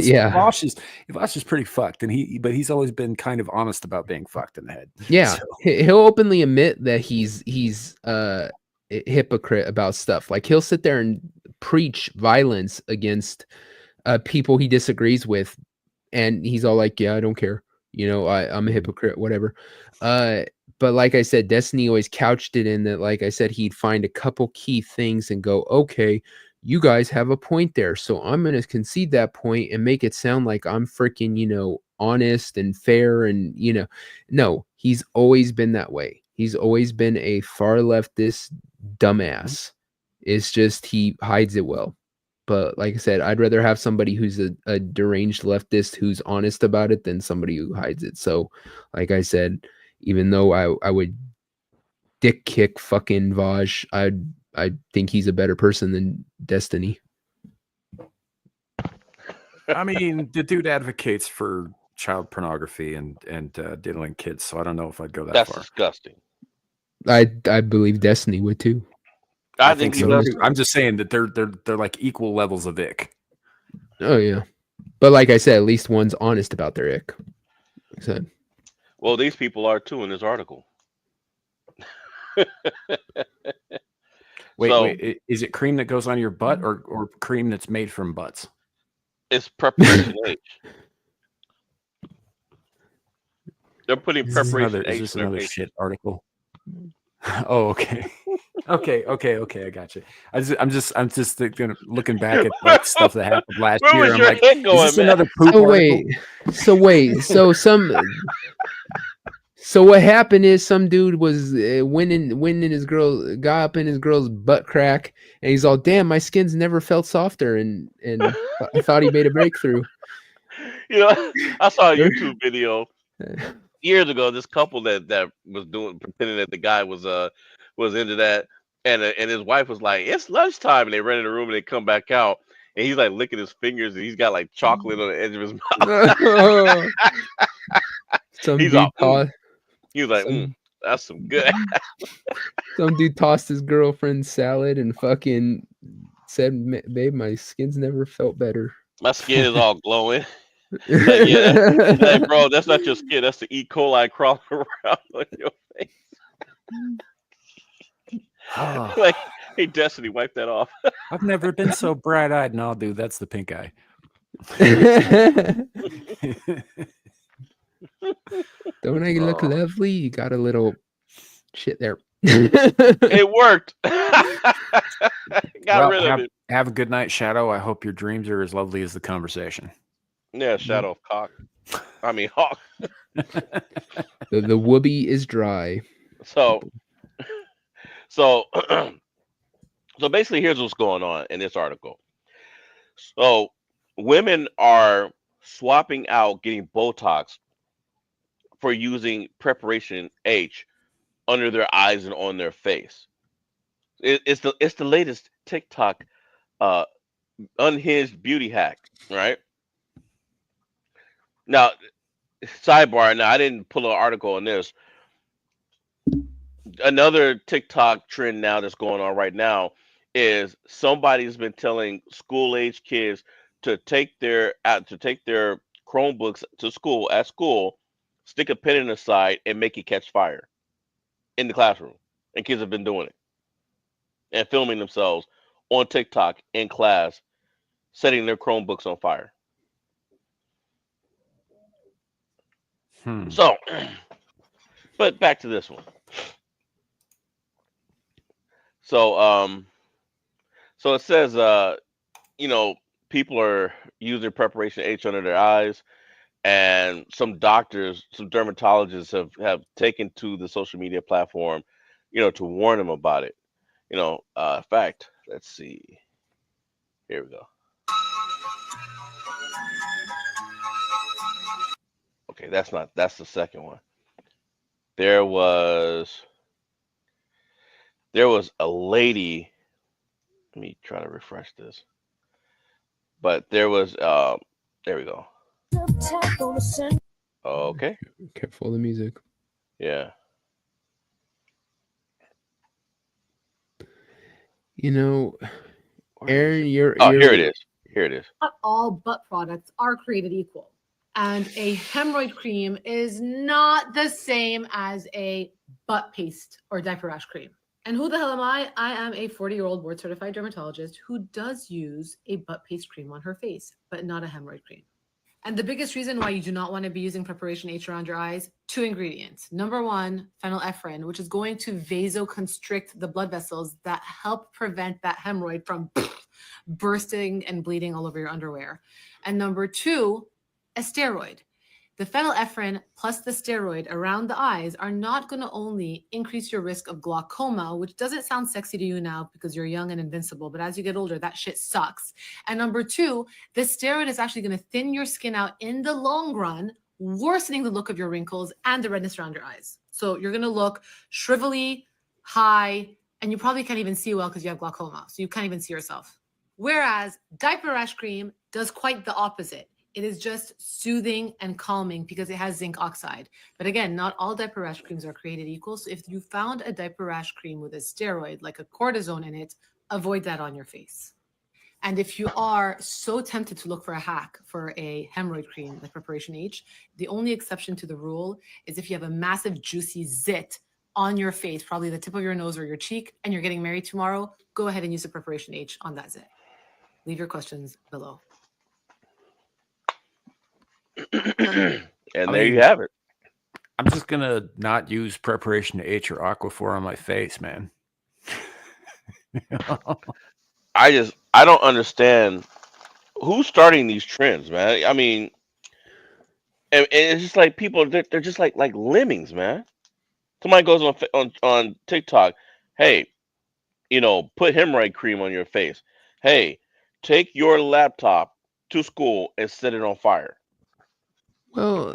yeah. Vosh is pretty fucked, and but he's always been kind of honest about being fucked in the head. Yeah, So, he'll openly admit that he's a hypocrite about stuff. Like he'll sit there and preach violence against people he disagrees with, and he's all like, "Yeah, I don't care. I'm a hypocrite, whatever." But like I said, Destiny always couched it in that, like I said, he'd find a couple key things and go, "Okay, you guys have a point there, so I'm gonna concede that point and make it sound like I'm freaking, honest and fair." And no, he's always been that way. He's always been a far leftist dumbass. It's just he hides it well. But like I said, I'd rather have somebody who's a deranged leftist who's honest about it than somebody who hides it. So, like I said, even though I would dick kick fucking Vaj, I think he's a better person than Destiny. I mean, the dude advocates for child pornography and diddling kids, so I don't know if I'd go that That's far. disgusting. I believe Destiny would too. I think he so does. too. I'm just saying that they're like equal levels of ick. Oh yeah, but like I said, at least one's honest about their ick. Like I said. Well, these people are too in this article. Wait, is it cream that goes on your butt or cream that's made from butts? It's preparation H. They're putting preparation H. Is this another shit article? Oh, okay. Okay. I got you. I'm just looking back at like stuff that happened last Where year. was I'm your like, head is going, this man? another poop article? So what happened is some dude was winning his girl, got up in his girl's butt crack, and he's all, "Damn, my skin's never felt softer," and I thought he made a breakthrough. I saw a YouTube video years ago. This couple that was pretending that the guy was into that, and his wife was like, "It's lunchtime," and they ran in the room and they come back out, and he's like licking his fingers and he's got like chocolate on the edge of his mouth. He was like, "That's some good." Some dude tossed his girlfriend salad and fucking said, "Babe, my skin's never felt better. My skin is all glowing." Like, yeah, like, bro, that's not your skin. That's the E. coli crawling around on your face. Oh, Like, hey, Destiny, wipe that off. I've never been so bright-eyed. No, dude, that's the pink eye. Don't I look Oh, lovely? You got a little shit there. it worked. Got Well, rid of it. have a good night, Shadow. I hope your dreams are as lovely as the conversation. Yeah, Shadow of Cock. I mean, Hawk. The whoopee is dry. So, so, so basically, here's what's going on in this article. So, women are swapping out getting Botox for using preparation H under their eyes and on their face. It's the latest TikTok uh, unhinged beauty hack, right? Now, sidebar. Now, I didn't pull an article on this. Another TikTok trend now that's going on right now is somebody's been telling school age kids to take their Chromebooks to school at school, stick a pen in the side, and make it catch fire in the classroom. And kids have been doing it and filming themselves on TikTok in class, setting their Chromebooks on fire. Hmm. So, but back to this one. So, so it says, you know, people are using preparation H under their eyes, and some doctors, some dermatologists have taken to the social media platform, to warn them about it. In fact, let's see. Here we go. Okay, that's the second one. There was a lady. Let me try to refresh this. But there we go. Okay. Careful the music. Yeah. Where is Aaron, it? you're Oh, here you're it is. Here it is. Not all butt products are created equal. And a hemorrhoid cream is not the same as a butt paste or diaper rash cream. And who the hell am I? I am a 40-year-old board certified dermatologist who does use a butt paste cream on her face, but not a hemorrhoid cream. And the biggest reason why you do not want to be using preparation H around your eyes, 2 ingredients. Number 1, phenylephrine, which is going to vasoconstrict the blood vessels that help prevent that hemorrhoid from bursting and bleeding all over your underwear. And number 2, a steroid. The phenylephrine plus the steroid around the eyes are not going to only increase your risk of glaucoma, which doesn't sound sexy to you now because you're young and invincible, but as you get older, that shit sucks. And number 2, the steroid is actually going to thin your skin out in the long run, worsening the look of your wrinkles and the redness around your eyes. So you're going to look shrivelly, high, and you probably can't even see well because you have glaucoma. So you can't even see yourself. Whereas diaper rash cream does quite the opposite. It is just soothing and calming because it has zinc oxide. But again, not all diaper rash creams are created equal. So if you found a diaper rash cream with a steroid, like a cortisone in it, avoid that on your face. And if you are so tempted to look for a hack for a hemorrhoid cream like Preparation H, the only exception to the rule is if you have a massive juicy zit on your face, probably the tip of your nose or your cheek, and you're getting married tomorrow, go ahead and use the Preparation H on that zit. Leave your questions below. And there you have it. I'm just gonna not use preparation H or Aquaphor on my face, man. I don't understand who's starting these trends, man. I mean, and it's just like people they're just like lemmings, man. Somebody goes on TikTok, hey, put hemorrhoid cream on your face. Hey, take your laptop to school and set it on fire. Well,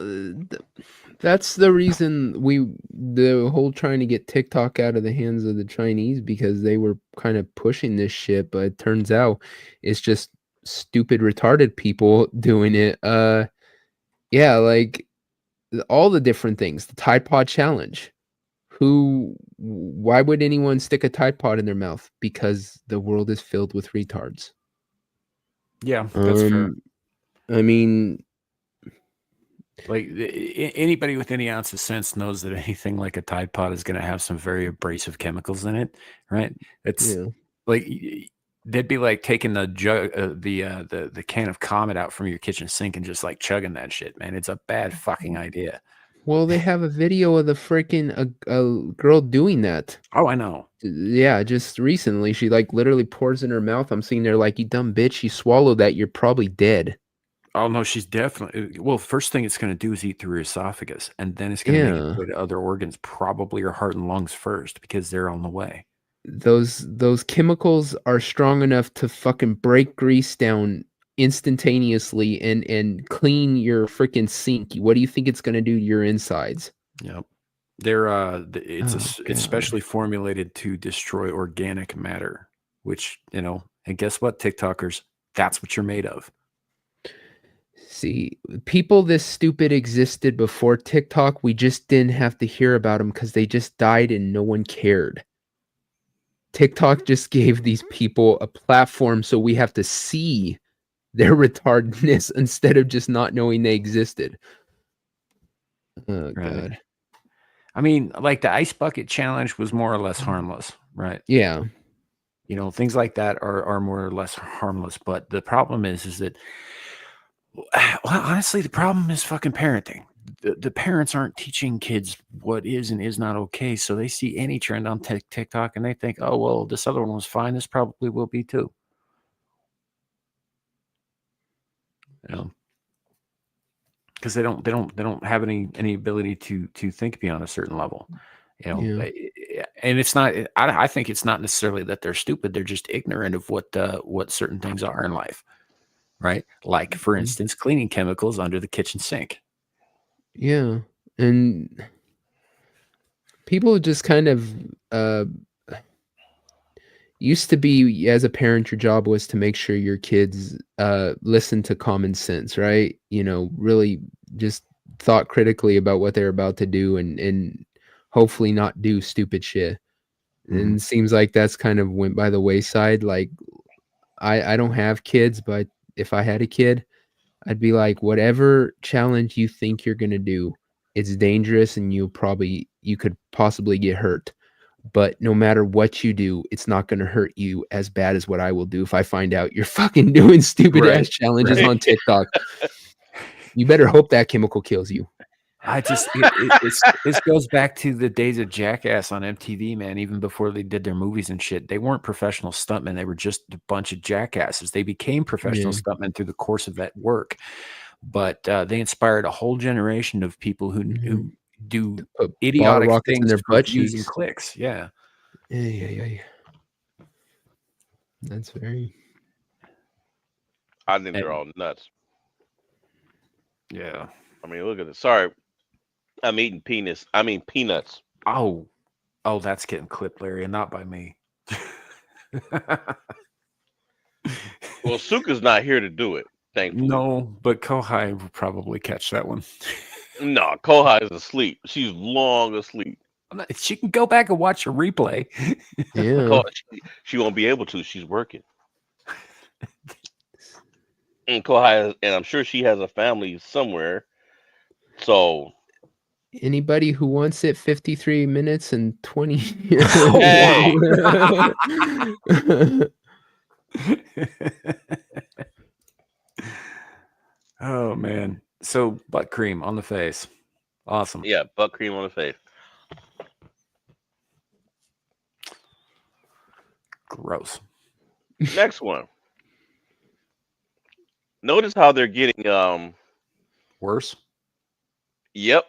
that's the reason the whole trying to get TikTok out of the hands of the Chinese, because they were kind of pushing this shit, but it turns out it's just stupid, retarded people doing it. Yeah, like all the different things. The Tide Pod challenge. Why would anyone stick a Tide Pod in their mouth? Because the world is filled with retards. Yeah, that's fair. I mean, Like anybody with any ounce of sense knows that anything like a Tide Pod is going to have some very abrasive chemicals in it, right? It's Yeah. like they'd be like taking the jug, the can of Comet out from your kitchen sink and just like chugging that shit, man. It's a bad fucking idea. Well, they have a video of the freaking a girl doing that. Oh, I know. Yeah, just recently, she like literally pours in her mouth. I'm seeing there like, you dumb bitch, you swallowed that, you're probably dead. Oh no, she's definitely well. First thing it's going to do is eat through her esophagus, and then it's going to make Yeah, its way to other organs, probably her heart and lungs first, because they're on the way. those chemicals are strong enough to fucking break grease down instantaneously and clean your freaking sink. What do you think it's gonna do to your insides? Yep. They're it's Oh it's god. specially formulated to destroy organic matter, which, and guess what, TikTokers, that's what you're made of. See, people this stupid existed before TikTok. We just didn't have to hear about them because they just died and no one cared. TikTok just gave these people a platform, so we have to see their retardedness instead of just not knowing they existed. Oh Right. god. I mean, like the ice bucket challenge was more or less harmless, right? Yeah. Things like that are more or less harmless, but the problem is that, well, honestly, the problem is fucking parenting. The parents aren't teaching kids what is and is not okay, so they see any trend on TikTok and they think, oh well, this other one was fine, this probably will be too. Because they don't have any ability to think beyond a certain level. Yeah. And it's not. I think it's not necessarily that they're stupid. They're just ignorant of what certain things are in life, right? Like, for instance, cleaning chemicals under the kitchen sink. Yeah. And people just kind of used to be, as a parent, your job was to make sure your kids listen to common sense, right? Really just thought critically about what they're about to do and hopefully not do stupid shit. And it seems like that's kind of went by the wayside. Like, I don't have kids, but if I had a kid, I'd be like, whatever challenge you think you're gonna do, it's dangerous and you could possibly get hurt. But no matter what you do, it's not gonna hurt you as bad as what I will do if I find out you're fucking doing stupid ass challenges on TikTok. You better hope that chemical kills you. This goes back to the days of Jackass on MTV, man. Even before they did their movies and shit, they weren't professional stuntmen. They were just a bunch of jackasses. They became professional stuntmen through the course of that work, but they inspired a whole generation of people who do Put idiotic bottle rockets in things their for butt views and cheeks. clicks. Yeah. Yeah. That's very. I think they're all nuts. Yeah. I mean, look at this. Sorry, I'm eating penis. I mean peanuts. Oh, that's getting clipped, Larry, and not by me. Well, Suka's not here to do it, thankfully. No, but Kohai will probably catch that one. No, Kohai is asleep. She's long asleep. She can go back and watch a replay. Yeah. She won't be able to. She's working. And Kohai, and I'm sure she has a family somewhere. So Anybody who wants it, 53 minutes and 20. Hey! Oh man. So butt cream on the face. Awesome. Yeah, butt cream on the face. Gross. Next one. Notice how they're getting Worse. Yep.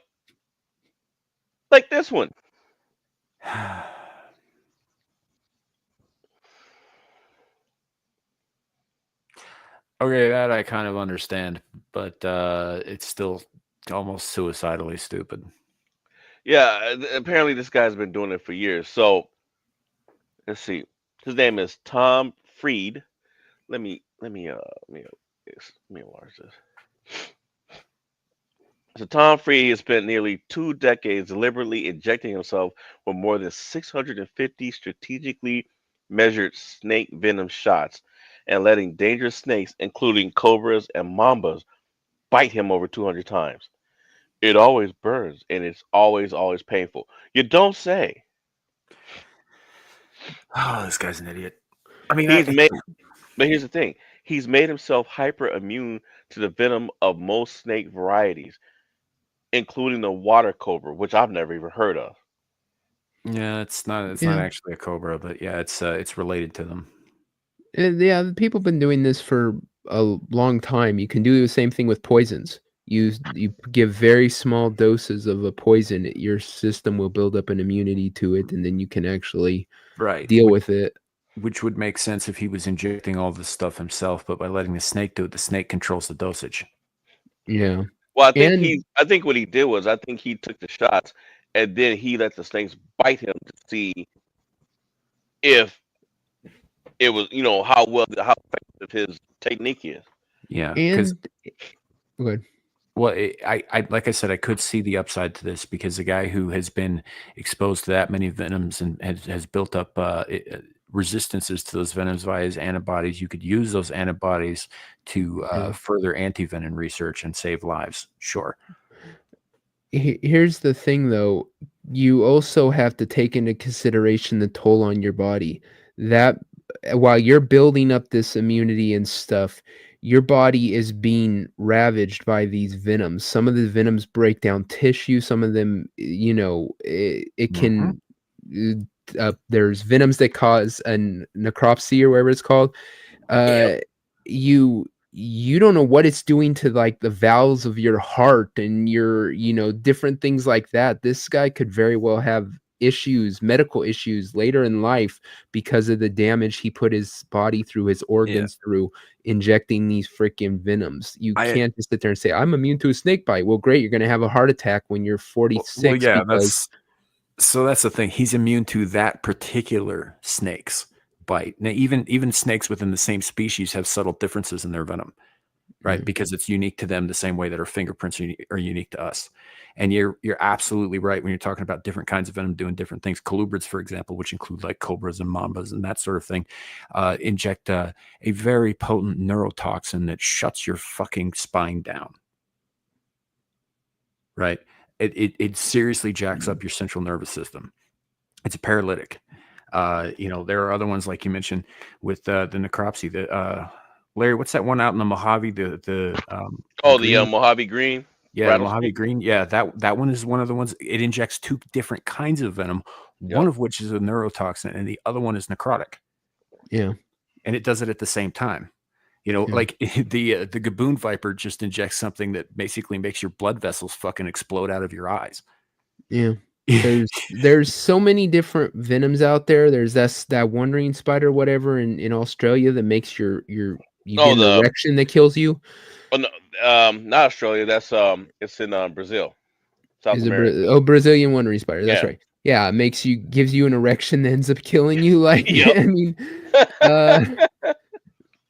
Like this one. Okay, that I kind of understand, but it's still almost suicidally stupid. Yeah, apparently this guy's been doing it for years. So let's see. His name is Tom Freed. Let me enlarge this. So Tom Freed has spent nearly 2 decades deliberately injecting himself with more than 650 strategically measured snake venom shots and letting dangerous snakes, including cobras and mambas, bite him over 200 times. It always burns, and it's always painful. You don't say. Oh, this guy's an idiot. I mean, He's made, but here's the thing: he's made himself hyper immune to the venom of most snake varieties, including the water cobra, which I've never even heard of. yeah, it's not Yeah. actually a cobra, but yeah, it's related to them. Yeah, people have been doing this for a long time. You can do the same thing with poisons. You give very small doses of a poison, your system will build up an immunity to it, and then you can actually Right. deal with it. Which would make sense if he was injecting all this stuff himself, but by letting the snake do it, the snake controls the dosage. Yeah. Well, And I think what he did was, I think he took the shots, and then he let the snakes bite him to see if it was, how effective his technique is. Yeah, because good. well, I like I said, I could see the upside to this because the guy who has been exposed to that many venoms and has built up resistances to those venoms via his antibodies, you could use those antibodies to further anti-venom research and save lives. Sure. Here's the thing, though. You also have to take into consideration the toll on your body. That while you're building up this immunity and stuff, your body is being ravaged by these venoms. Some of the venoms break down tissue. Some of them, it can. There's venoms that cause a necropsy or whatever it's called. You don't know what it's doing to like the valves of your heart and your different things like that. This guy could very well have medical issues later in life because of the damage he put his body through, his organs through injecting these freaking venoms. You can't just sit there and say I'm immune to a snake bite. Well, great, you're going to have a heart attack when you're 46. Well, yeah, that's the thing. He's immune to that particular snake's bite. Now, even snakes within the same species have subtle differences in their venom, right? Because it's unique to them the same way that our fingerprints are unique to us. And you're absolutely right when you're talking about different kinds of venom doing different things. Colubrids, for example, which include like cobras and mambas and that sort of thing, inject a very potent neurotoxin that shuts your fucking spine down, right? It seriously jacks up your central nervous system. It's a paralytic. There are other ones like you mentioned with the necropsy. Larry, what's that one out in the Mojave? The green? Mojave green. Yeah, the Mojave green. Yeah, that one is one of the ones. It injects two different kinds of venom. One of which is a neurotoxin, and the other one is necrotic. Yeah, and it does it at the same time. Like the gaboon viper just injects something that basically makes your blood vessels fucking explode out of your eyes. Yeah. There's so many different venoms out there. There's that wandering spider, whatever, in Australia that makes you get an erection that kills you. Oh no, not Australia. That's it's in Brazil, South America. Brazilian wandering spider. That's right. Yeah, it gives you an erection that ends up killing you. Like, I mean,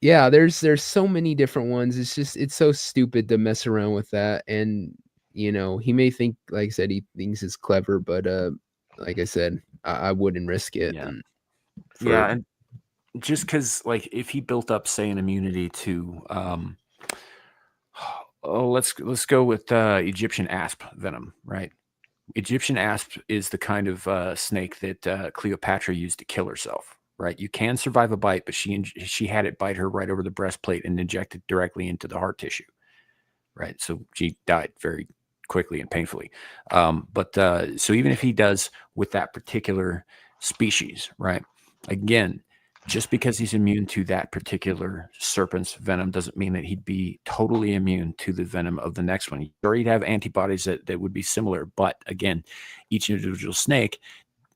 yeah, there's so many different ones. It's so stupid to mess around with that. And he may think, like I said, he thinks it's clever, but like I said, I wouldn't risk it. Yeah, and just because, like, if he built up, say, an immunity to, let's go with Egyptian asp venom, right? Egyptian asp is the kind of snake that Cleopatra used to kill herself, right? You can survive a bite, but she had it bite her right over the breastplate and inject it directly into the heart tissue, right? So she died very quickly and painfully. So even if he does with that particular species, right? Again, just because he's immune to that particular serpent's venom doesn't mean that he'd be totally immune to the venom of the next one. Or he'd have antibodies that would be similar. But again, each individual snake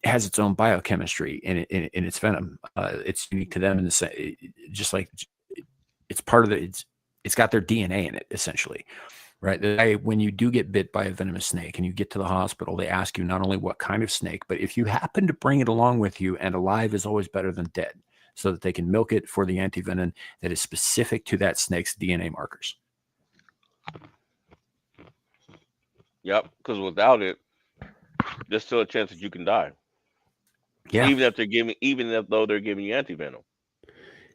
has its own biochemistry in its venom. It's unique to them in the same, just like it's part of it's got their DNA in it, essentially. Right. When you do get bit by a venomous snake and you get to the hospital, they ask you not only what kind of snake, but if you happen to bring it along with you, and alive is always better than dead, so that they can milk it for the antivenom that is specific to that snake's DNA markers. Yep, because without it, there's still a chance that you can die. Yeah. Even though they're giving you antivenom.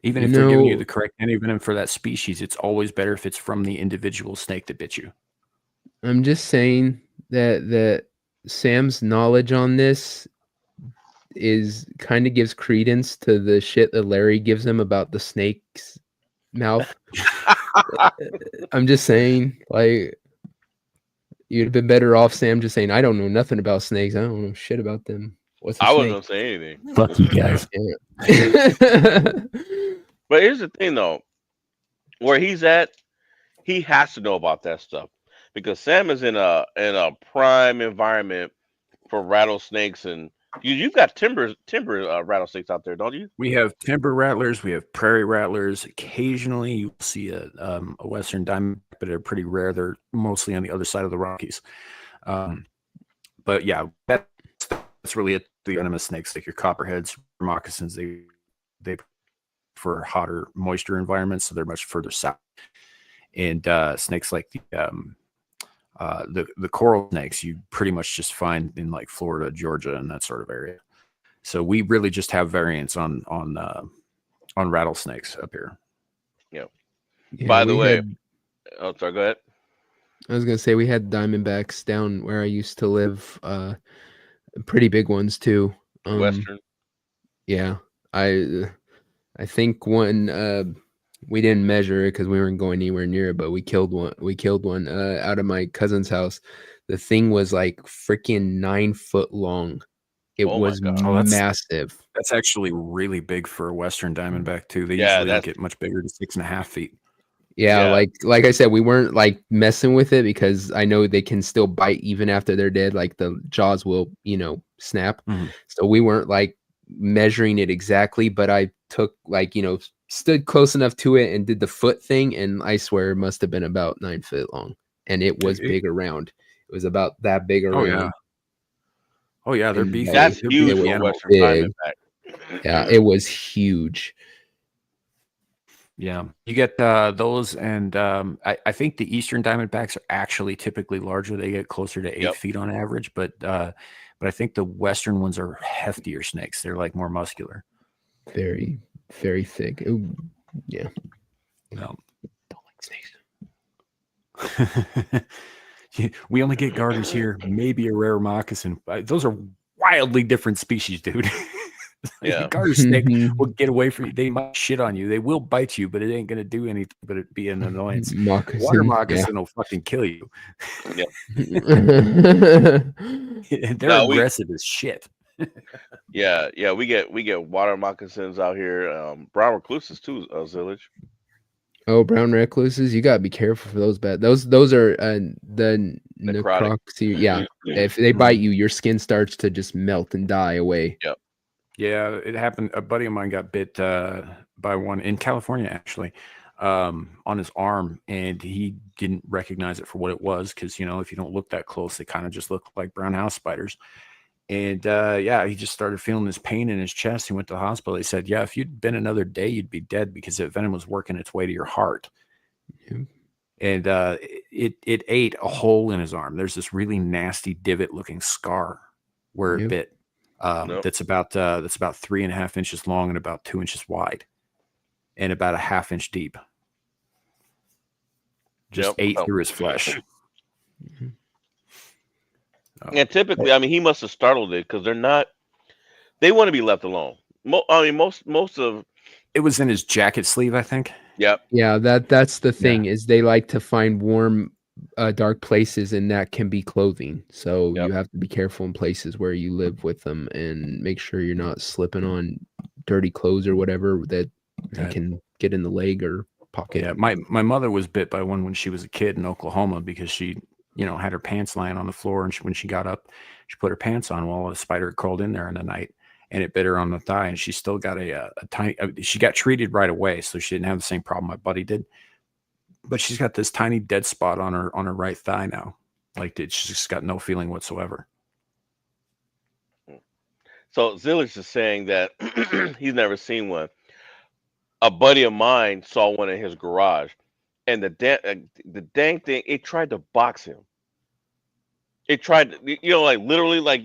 Even if they're giving you the correct antivenom for that species, it's always better if it's from the individual snake that bit you. I'm just saying that Sam's knowledge on this is kind of gives credence to the shit that Larry gives him about the snake's mouth. I'm just saying, like, you'd have been better off, Sam, just saying, I don't know nothing about snakes. I don't know shit about them. What's a I wasn't snake? gonna say anything. Fuck you guys. Yeah. But here's the thing, though. Where he's at, he has to know about that stuff because Sam is in a prime environment for rattlesnakes, and you've got timber rattlesnakes out there, don't you? We have timber rattlers, we have prairie rattlers. Occasionally, you'll see a western diamondback, but they're pretty rare. They're mostly on the other side of the Rockies. But yeah, that's really it. The venomous snakes, like your copperheads, moccasins, they prefer hotter, moisture environments, so they're much further south. And snakes like the coral snakes, you pretty much just find in like Florida, Georgia, and that sort of area. So we really just have variants on rattlesnakes up here. Yeah. Yeah, By the we way, had- oh, sorry, go ahead. I was gonna say we had diamondbacks down where I used to live, pretty big ones too. Western. Yeah, I think one we didn't measure it because we weren't going anywhere near it, but we killed one. We killed one out of my cousin's house. The thing was like freaking 9 foot long. It Oh my was God. Oh, massive. That's actually really big for a western diamondback too. They Yeah, usually that's- get much bigger, to 6.5 feet. Yeah, Yeah. like I said, we weren't like messing with it because I know they can still bite even after they're dead. Like the jaws will, snap. Mhm. So we weren't like measuring it exactly, but I took like, stood close enough to it and did the foot thing, and I swear it must have been about 9 foot long. And it was big around. It was about that big Oh around. yeah. Oh yeah, they're And beefy. That's They're huge beefy for a animals. Western big. diamondback. Yeah, it was huge. Yeah, you get those, and I think the eastern diamondbacks are actually typically larger. They get closer to 8 Yep. feet on average, but I think the western ones are heftier snakes. They're like more muscular. Very, very thick. Ooh, yeah. No. Don't like snakes. We only get garters here, maybe a rare moccasin. Those are wildly different species, dude. Yeah. A garter snake will get away from you. They might shit on you. They will bite you, but it ain't gonna do anything but it be an annoyance. Moccasin. Water moccasin will fucking kill you. Yeah. They're No, we- aggressive as shit. Yeah, we get water moccasins out here. Brown recluses too, Zillage. Oh, brown recluses, you gotta be careful for those bad. Those are the Necrotic. necroxy. Yeah, if they bite you, your skin starts to just melt and die away. Yeah, it happened. A buddy of mine got bit by one in California, actually, on his arm, and he didn't recognize it for what it was because, if you don't look that close, they kind of just look like brown house spiders. And he just started feeling this pain in his chest. He went to the hospital. They said, yeah, if you'd been another day, you'd be dead because that venom was working its way to your heart. Yeah. And it ate a hole in his arm. There's this really nasty divot-looking scar where it Yep. bit. Nope. That's about 3.5 inches long and about 2 inches wide, and about a half-inch deep. Just Yep. ate Oh. through his flesh. And typically, I mean, he must have startled it because they're not. They want to be left alone. Most of. It was in his jacket sleeve, I think. Yep. Yeah, that's the thing is they like to find warm, dark places, and that can be clothing. So Yep. you have to be careful in places where you live with them, and make sure you're not slipping on dirty clothes or whatever that Right. can get in the leg or pocket. Yeah, my mother was bit by one when she was a kid in Oklahoma because she, had her pants lying on the floor, and when she got up, she put her pants on while a spider crawled in there in the night, and it bit her on the thigh, and she still got a tiny. She got treated right away, so she didn't have the same problem my buddy did. But she's got this tiny dead spot on her right thigh now, like she's just got no feeling whatsoever. So Zillage is saying that he's never seen one. A buddy of mine saw one in his garage, and the dang thing, it tried to box him. It tried, like literally, like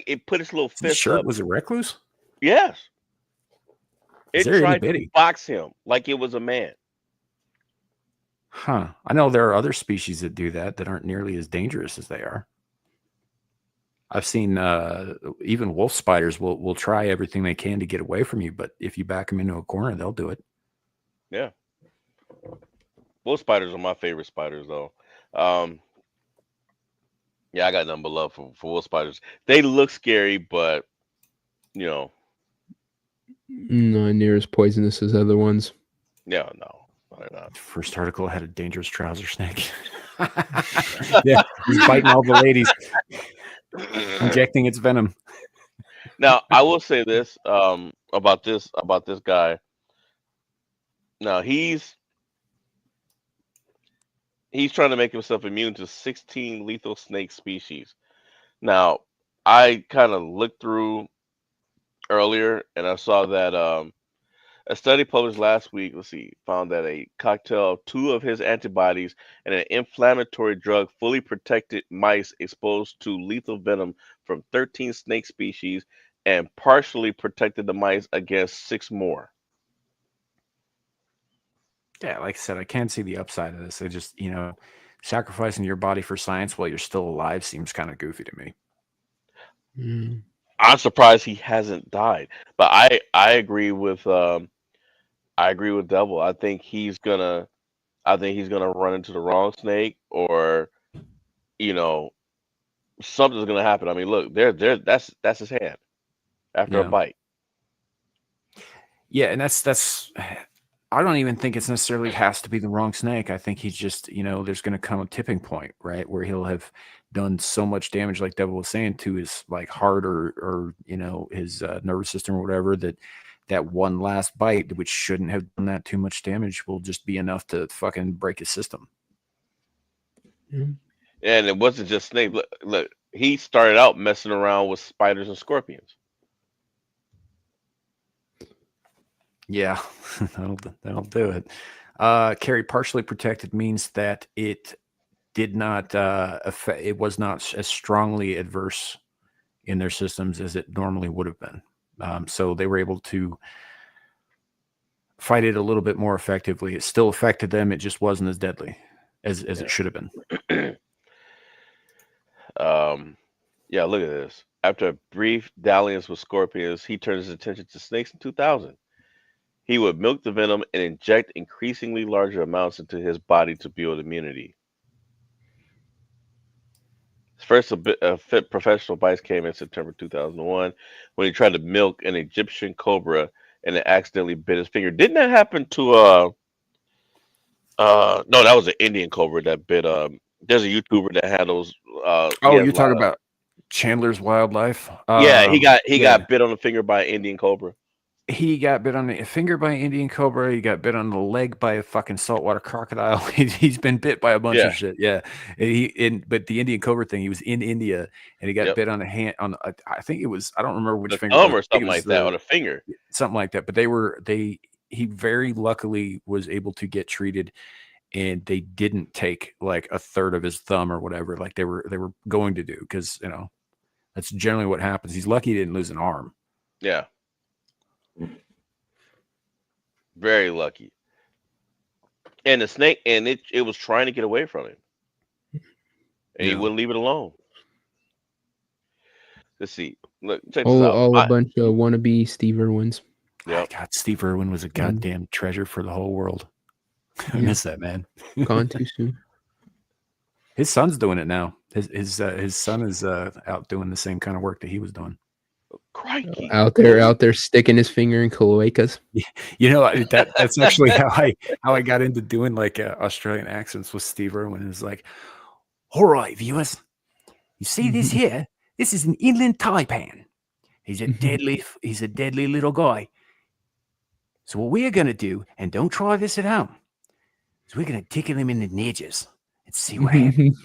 it put its little fist Sure, up. was it recluse? Yes. It Is there tried to itty-bitty? box him like it was a man. Huh. I know there are other species that do that aren't nearly as dangerous as they are. I've seen even wolf spiders will try everything they can to get away from you, but if you back them into a corner, they'll do it. Yeah. Wolf spiders are my favorite spiders, though. Um, yeah, I got nothing but love for wolf spiders. They look scary, but you know, Not near as poisonous as other ones. yeah, no, they're not. First article had a dangerous trouser snake. Yeah, he's biting all the ladies, injecting its venom. Now, I will say this about this guy. Now he's trying to make himself immune to 16 lethal snake species. Now, I kind of looked through earlier and I saw that a study published last week, found that a cocktail of 2 of his antibodies and an inflammatory drug fully protected mice exposed to lethal venom from 13 snake species and partially protected the mice against 6 more. Yeah, like I said, I can't see the upside of this. I just, sacrificing your body for science while you're still alive seems kind of goofy to me. Mm. I'm surprised he hasn't died, but I agree with Devil. I think he's gonna run into the wrong snake, or something's gonna happen. I mean, look, that's his hand after a Yeah. bite. Yeah, and that's I don't even think it's necessarily has to be the wrong snake. I think he's just, there's going to come a tipping point, right, where he'll have done so much damage, like Devil was saying, to his like heart or his nervous system or whatever, that one last bite, which shouldn't have done that too much damage, will just be enough to fucking break his system. Mm. And it wasn't just snake. Look, he started out messing around with spiders and scorpions. Yeah, that'll do it. Carry partially protected means that it did not affect. It was not as strongly adverse in their systems as it normally would have been. So they were able to fight it a little bit more effectively. It still affected them. It just wasn't as deadly as it should have been. Yeah, look at this. After a brief dalliance with scorpions, he turned his attention to snakes in 2000. He would milk the venom and inject increasingly larger amounts into his body to build immunity. His first fit professional bites came in September 2001 when he tried to milk an Egyptian cobra and it accidentally bit his finger. Didn't that happen to no, that was an Indian cobra that bit there's a YouTuber that handles You talk about Chandler's Wildlife? Yeah, he got bit on the finger by an Indian cobra. He got bit on the finger by an Indian cobra. He got bit on the leg by a fucking saltwater crocodile. He's been bit by a bunch of shit. Yeah, but the Indian cobra thing, he was in India and he got bit on the hand. I think it was, I don't remember which finger, thumb or something like that, on a finger, something like that. But he very luckily was able to get treated, and they didn't take like a third of his thumb or whatever, like they were going to do, because that's generally what happens. He's lucky he didn't lose an arm. Yeah. Very lucky. And the snake, and it was trying to get away from him. And he wouldn't leave it alone. Let's see. Look, check this out. All a bunch of wannabe Steve Irwins. Yep. God, Steve Irwin was a goddamn treasure for the whole world. I miss that man. Gone too soon. His son's doing it now. His son is out doing the same kind of work that he was doing. Crikey. Out there sticking his finger in cloacas. That's actually how I got into doing like Australian accents with Steve Irwin. It was like, all right, viewers, you see this here? This is an inland taipan. He's a deadly little guy. So what we're gonna do, and don't try this at home, is we're gonna tickle him in the nidges and see what happens.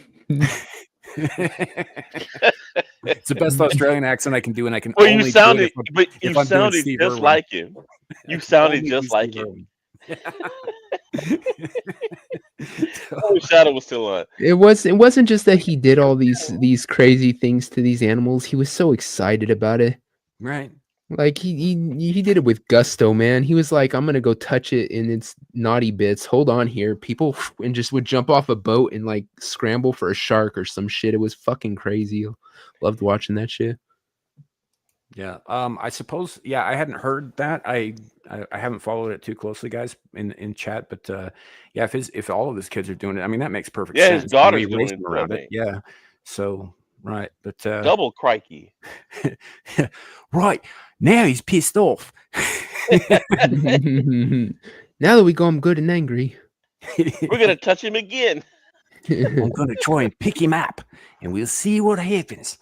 It's the best Australian accent I can do, and I can. Well, only you sounded, do it but you sounded just like him. You sounded just like him. Oh, Shadow was still on. It wasn't just that he did all these crazy things to these animals. He was so excited about it. Right. Like he did it with gusto, man. He was like, I'm gonna go touch it in its naughty bits. Hold on here, people, and just would jump off a boat and like scramble for a shark or some shit. It was fucking crazy. Loved watching that shit. Yeah. I suppose. Yeah, I hadn't heard that. I haven't followed it too closely, guys, in chat. But yeah, if all of his kids are doing it, I mean, that makes perfect Yeah, sense. his daughter's We doing raised it, him I around it. think. Yeah. So right, but Double crikey. right now he's pissed off. Now that we go, I'm good and angry. We're gonna touch him again. I'm gonna try and pick him up, and we'll see what happens.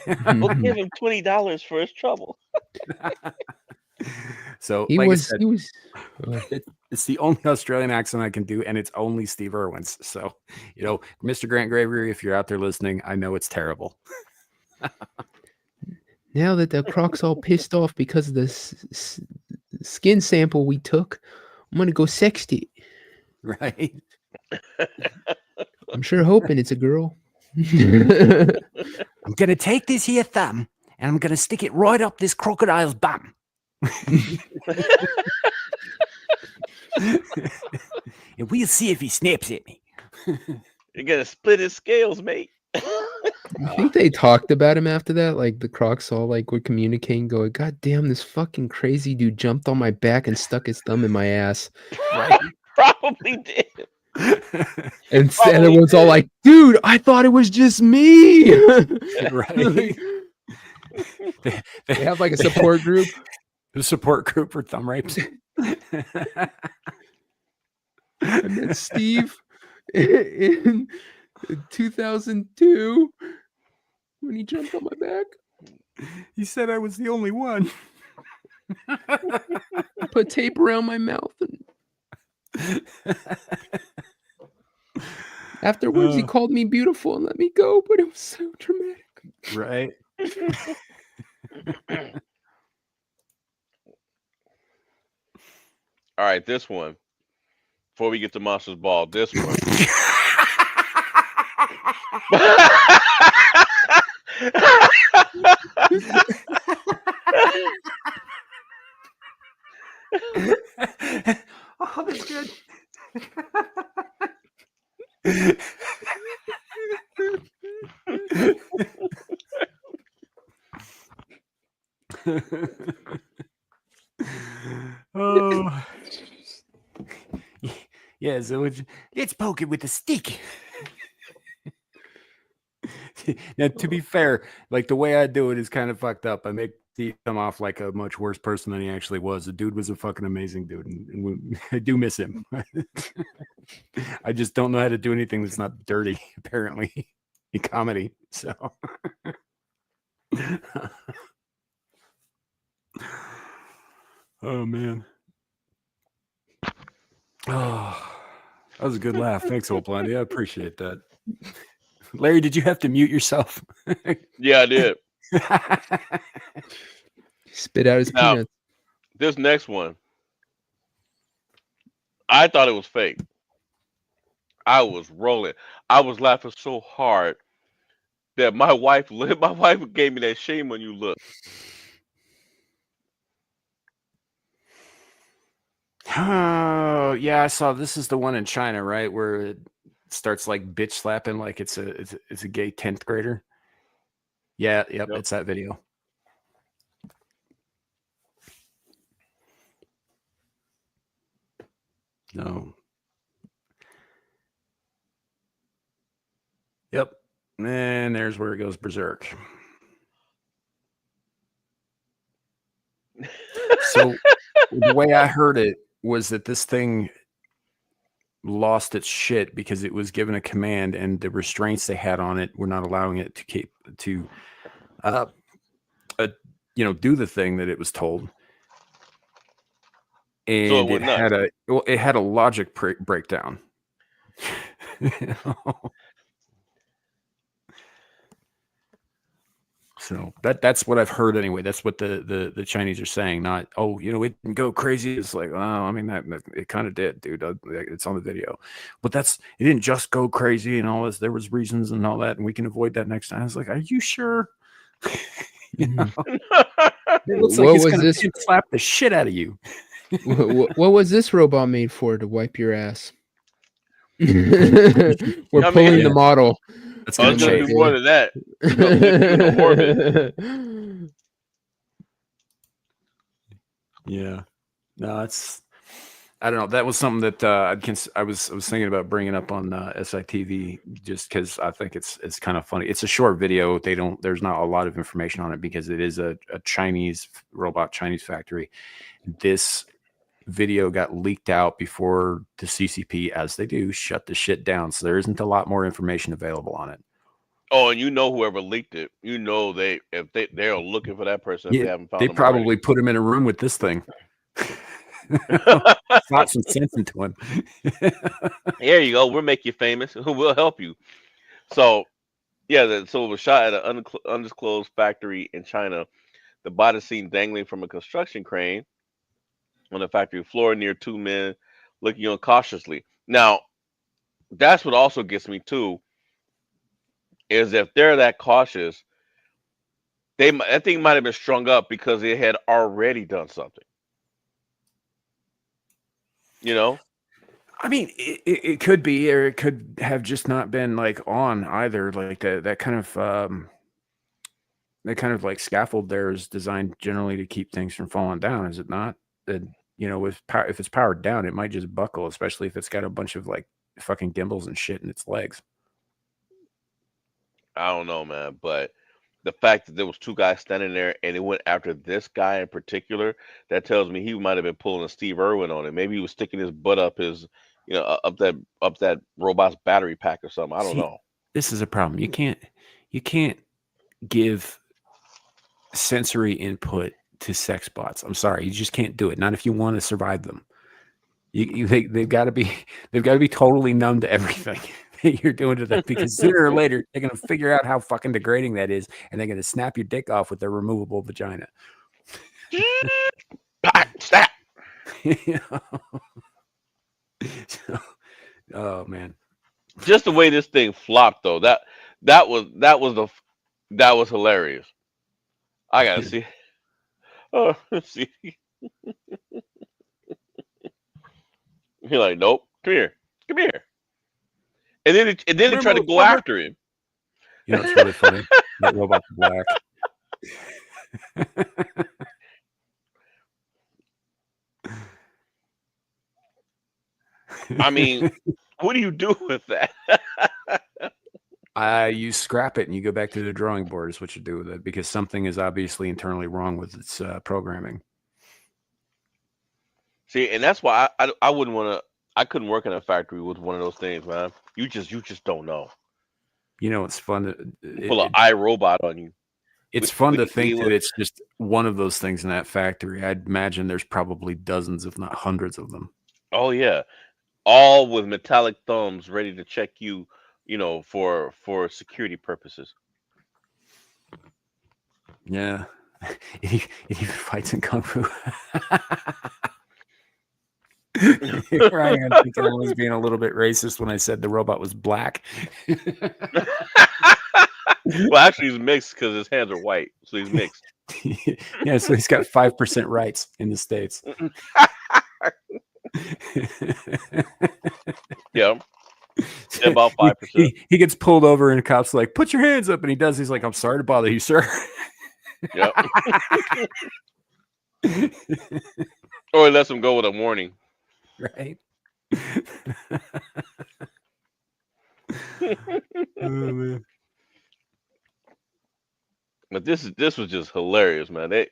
We'll give him $20 for his trouble. So He like was. I said, it's the only Australian accent I can do, and it's only Steve Irwin's. So, you know, Mr. Grant Gravery, if you're out there listening, I know it's terrible. Now that the croc's all pissed off because of the skin sample we took, I'm gonna go sext it. Right? I'm sure hoping it's a girl. I'm gonna take this here thumb, and I'm gonna stick it right up this crocodile's bum. And we'll see if he snaps at me. You're gonna split his scales, mate. I think they talked about him after that. Like the crocs all like would communicate and go, God damn, this fucking crazy dude jumped on my back and stuck his thumb in my ass. Probably did. And everyone's all like, dude, I thought it was just me. Right? They have like a support group. The support group for thumb rapes. And then Steve in 2002 when he jumped on my back. He said I was the only one. Put tape around my mouth. And afterwards, he called me beautiful and let me go, but it was so dramatic. Right? All right, this one. Before we get to Monsters Ball, this one. Oh, that's good. Oh. Yeah, so let's poke it with a stick. Now, to be fair, like the way I do it is kind of fucked up. I make Steve come off like a much worse person than he actually was. The dude was a fucking amazing dude, and I do miss him. I just don't know how to do anything that's not dirty, apparently, in comedy. So, oh man, oh, that was a good laugh. Thanks, Old Blondie. I appreciate that. Larry, did you have to mute yourself? Yeah, I did. Spit out his Now, peanuts. this next one, I thought it was fake. I was rolling. I was laughing so hard that my wife gave me that shame on you look. Oh, yeah, I saw this is the one in China, right? Where it starts like bitch slapping like it's a gay 10th grader. Yeah, yep, it's that video. No. Yep. And there's where it goes berserk. So the way I heard it was that this thing lost its shit because it was given a command and the restraints they had on it were not allowing it to keep to do the thing that it was told. And So it had a logic breakdown. So that's what I've heard anyway. That's what the Chinese are saying. Not, it didn't go crazy. It's like, I mean, that it kind of did, dude. It's on the video, but it didn't just go crazy and all this. There was reasons and all that, and we can avoid that next time. I was like, are you sure? Mhm. It looks like What it's was gonna this? slap the shit out of you. What was this robot made for? To wipe your ass? We're I mean, pulling the Yeah. model. That's oh, gonna it's gonna do chafe. more than that. It's gonna flip you into orbit. Yeah. No, it's I don't know. That was something that I was thinking about bringing up on SITV just because I think it's kind of funny. It's a short video. There's not a lot of information on it because it is a Chinese robot Chinese factory. This video got leaked out before the CCP, as they do, shut the shit down. So there isn't a lot more information available on it. Oh, and you know whoever leaked it, you know they're looking for that person if Yeah, they haven't they found them already. probably put him in a room with this thing. Slap some sense into him. Here you go. We'll make you famous. We'll help you. So yeah, so it was shot at an undisclosed factory in China. The body seen dangling from a construction crane on the factory floor near two men looking on cautiously. Now, that's what also gets me too, is if they're that cautious, that thing might have been strung up because it had already done something. You know? I mean, it could be, or it could have just not been like on either. Like that kind of like scaffold there is designed generally to keep things from falling down, is it not? That if it's powered down, it might just buckle, especially if it's got a bunch of like fucking gimbals and shit in its legs. I don't know, man, but the fact that there was two guys standing there and it went after this guy in particular, that tells me he might have been pulling a Steve Irwin on it. Maybe he was sticking his butt up his, up that robot's battery pack or something. I don't See, know. this is a problem. You can't give sensory input to sex bots. I'm sorry, you just can't do it. Not if you want to survive them. They've got to be totally numb to everything that you're doing to them, because sooner or later they're going to figure out how fucking degrading that is, and they're going to snap your dick off with their removable vagina. Snap. So, oh man, Just the way this thing flopped though, that was hilarious. I gotta see. Oh, let's see. He's like, nope, come here, and then they try to go after him. it's really funny. That robot's black. I mean, what do you do with that? You scrap it and you go back to the drawing board is what you do with it, because something is obviously internally wrong with its programming. See, and that's why I wouldn't want to. I couldn't work in a factory with one of those things, man. You just don't know. It's fun Pull an iRobot on you. it's fun to think that it's just one of those things in that factory. I'd imagine there's probably dozens, if not hundreds of them. Oh yeah, all with metallic thumbs ready to check you. For security purposes. Yeah. It even fights in Kung Fu. Ryan, I think I was being a little bit racist when I said the robot was black. Well, actually, he's mixed because his hands are white, so he's mixed. Yeah, so he's got 5% rights in the States. Yeah, about 5%. He gets pulled over and the cop's like, "Put your hands up," and he does. He's like, "I'm sorry to bother you, sir." Yep. Or he lets him go with a warning. Right. Oh man. But this was just hilarious, man. They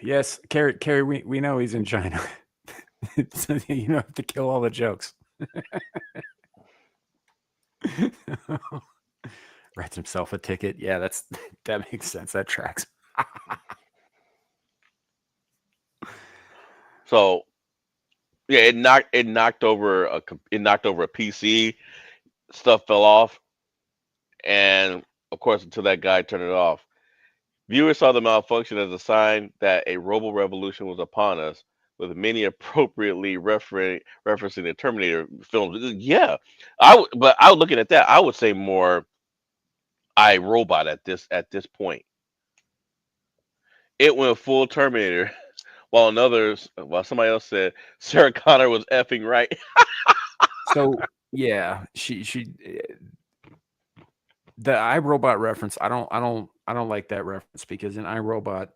Yes, Carrie, we know he's in China. So you don't have to kill all the jokes. Writes himself a ticket. Yeah, that makes sense. That tracks. So yeah, it knocked over a PC. Stuff fell off, and of course, until that guy turned it off, viewers saw the malfunction as a sign that a robo revolution was upon us. with many appropriately referencing the Terminator films. Yeah, I would, but I was looking at that. I would say more I Robot at this point. It went full Terminator, while somebody else said Sarah Connor was effing right. So yeah, she the iRobot reference. I don't like that reference because in iRobot,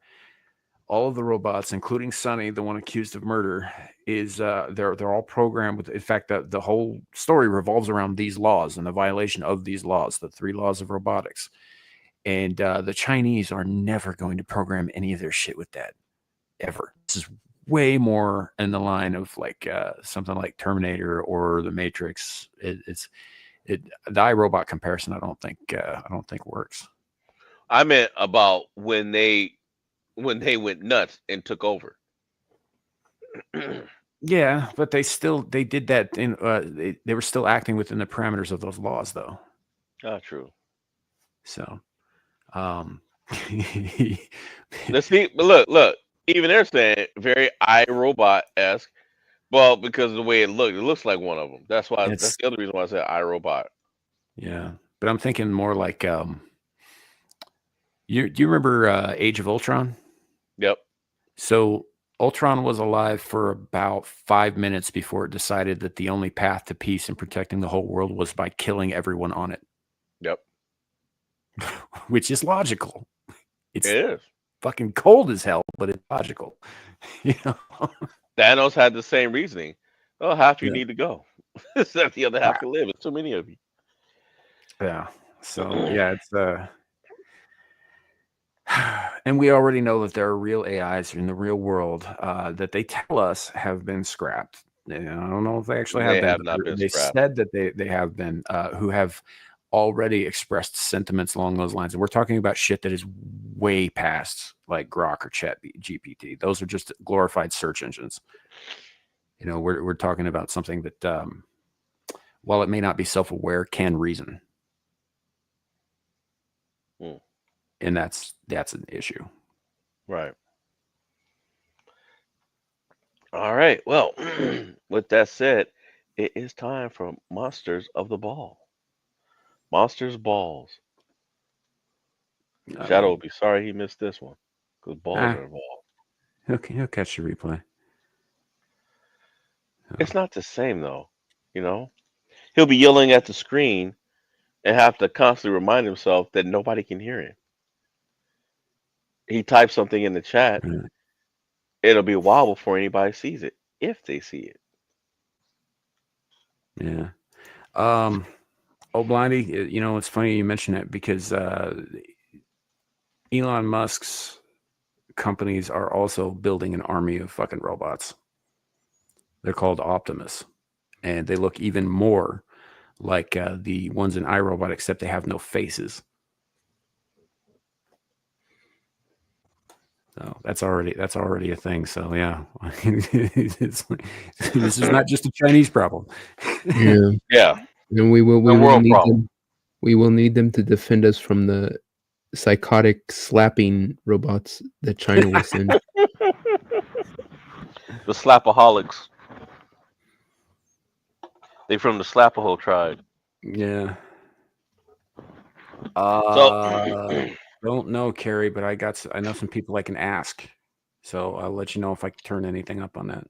all of the robots, including Sonny, the one accused of murder, is they're all programmed with. In fact, the whole story revolves around these laws and the violation of these laws, the 3 laws of robotics. And the Chinese are never going to program any of their shit with that ever. This is way more in the line of like something like Terminator or The Matrix. The iRobot comparison. I don't think works. I meant about when they went nuts and took over. Yeah, but they did that in they were still acting within the parameters of those laws though. Ah, true. So Let's see. But look. Even they're saying very iRobot esque. Well, because of the way it looks like one of them. That's why. That's it's the other reason why I said iRobot. yeah, but I'm thinking more like do you remember Age of Ultron? Yep. So Ultron was alive for about 5 minutes before it decided that the only path to peace and protecting the whole world was by killing everyone on it, Yep. which is logical. It's It is. fucking cold as hell, but it's logical. You know? Thanos had the same reasoning. Oh, half you Yeah. need to go. So the other half can live. It's too many of you. Yeah. So yeah, it's and we already know that there are real AIs in the real world that they tell us have been scrapped. I don't know if they actually have They been. have But not been they scrapped. said that they have been, who have already expressed sentiments along those lines. And we're talking about shit that is way past like Grok or Chat GPT. Those are just glorified search engines. We're talking about something that, while it may not be self-aware, can reason. Hmm. And that's an issue. Right. All right. Well, with that said, it is time for Monsters of the Ball. Monsters Balls. Shadow will be sorry he missed this one because balls are involved. He'll catch the replay. It's not the same though. He'll be yelling at the screen and have to constantly remind himself that nobody can hear him. He types something in the chat. Right. It'll be a while before anybody sees it, if they see it. Yeah. Blindy, it's funny you mention it because Elon Musk's companies are also building an army of fucking robots. They're called Optimus, and they look even more like the ones in iRobot, except they have no faces. So that's already a thing. So yeah, this is not just a Chinese problem. Yeah. Yeah. And we will world need problem. them. We will need them to defend us from the psychotic slapping robots that China will send. The Slapaholics. They from the Slapaho tribe. Yeah. So Don't know, Carrie, but I know some people I can ask. So I'll let you know if I can turn anything up on that.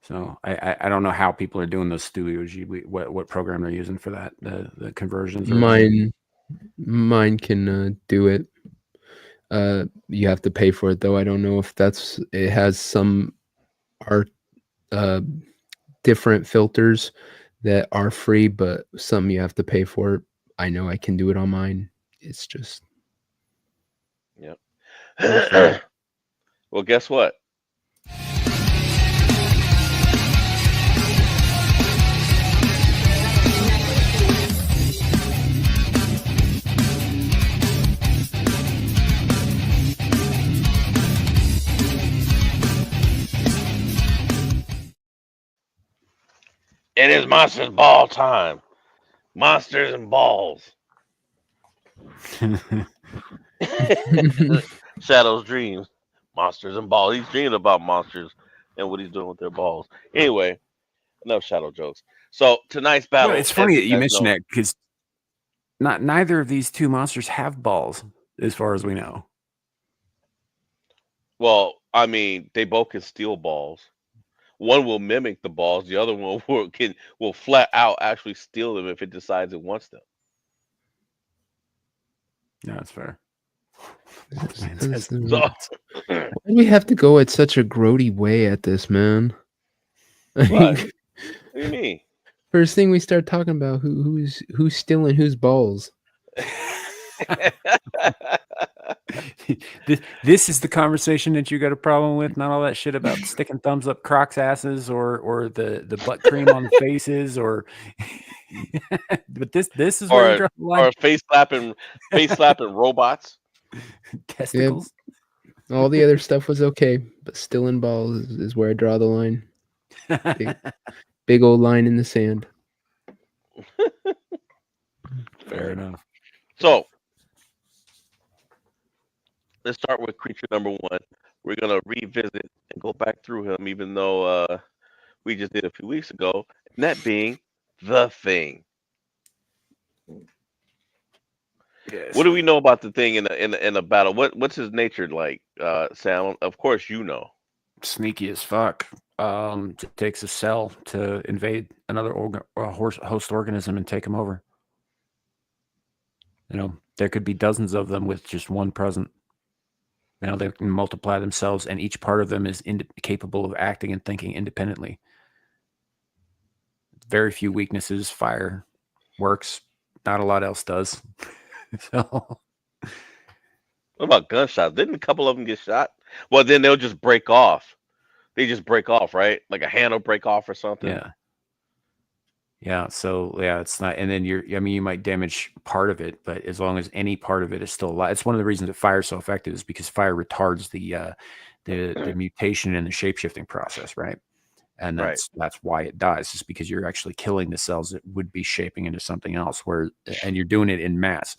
So I don't know how people are doing those studios. What program they're using for that, the conversions. Mine can do it. You have to pay for it though. I don't know if it has some art different filters that are free, but some you have to pay for. I know I can do it on mine. It's just Yep. Well, guess what? It is Monsters Ball time. Monsters and balls. Shadow's dreams. Monsters and balls. He's dreaming about monsters and what he's doing with their balls. Anyway, enough shadow jokes. So tonight's battle. Well, it's funny as that you guys mentioned know- that because neither of these two monsters have balls, as far as we know. Well, I mean, they both can steal balls. One will mimic the balls. The other one will flat out actually steal them if it decides it wants them. No, that's fair. So, Why do we have to go at such a grody way at this, man? what? What do you mean? First thing we start talking about who's stealing whose balls. This is the conversation that you got a problem with, not all that shit about sticking thumbs up Crocs asses or the butt cream on the faces or but this is where you draw the line. Or face slapping robots. Testicles. Yeah, all the other stuff was okay, but stealing balls is where I draw the line. Big old line in the sand. Fair enough. So let's start with creature number 1. We're gonna revisit and go back through him, even though we just did a few weeks ago, and that being the Thing. Yes. What do we know about the Thing in a battle? What's his nature like, Sam? Of course, you know. Sneaky as fuck. It takes a cell to invade another host organism and take them over. You know, there could be dozens of them with just one present. You know, they can multiply themselves, and each part of them is capable of acting and thinking independently. Very few weaknesses. Fire works. Not a lot else does. So, What about gunshots? Didn't a couple of them get shot? Well, then they'll just break off. They just break off, right? Like a hand will break off or something. yeah. Yeah. So, yeah, it's not. And then you might damage part of it, but as long as any part of it is still alive, it's one of the reasons that fire is so effective is because fire retards the mutation and the shape-shifting process, right? And that's why it dies, is because you're actually killing the cells that would be shaping into something else, and you're doing it in mass.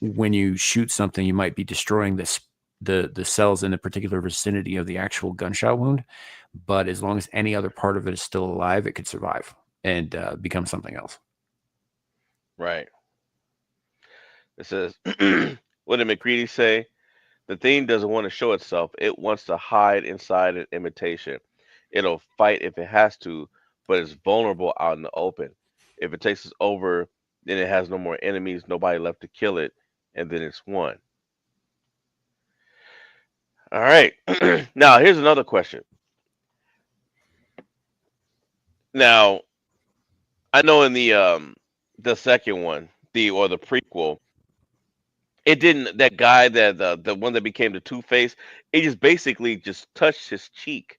When you shoot something, you might be destroying the cells in the particular vicinity of the actual gunshot wound, but as long as any other part of it is still alive, it could survive and become something else. Right. It says, what did McCready say? The Thing doesn't want to show itself. It wants to hide inside an imitation. It'll fight if it has to, but it's vulnerable out in the open. If it takes us over, then it has no more enemies, nobody left to kill it, and then it's won. All right. Now, here's another question. Now, I know in the second one, the prequel, it didn't, that guy, that the one that became the Two-Face, it just basically just touched his cheek.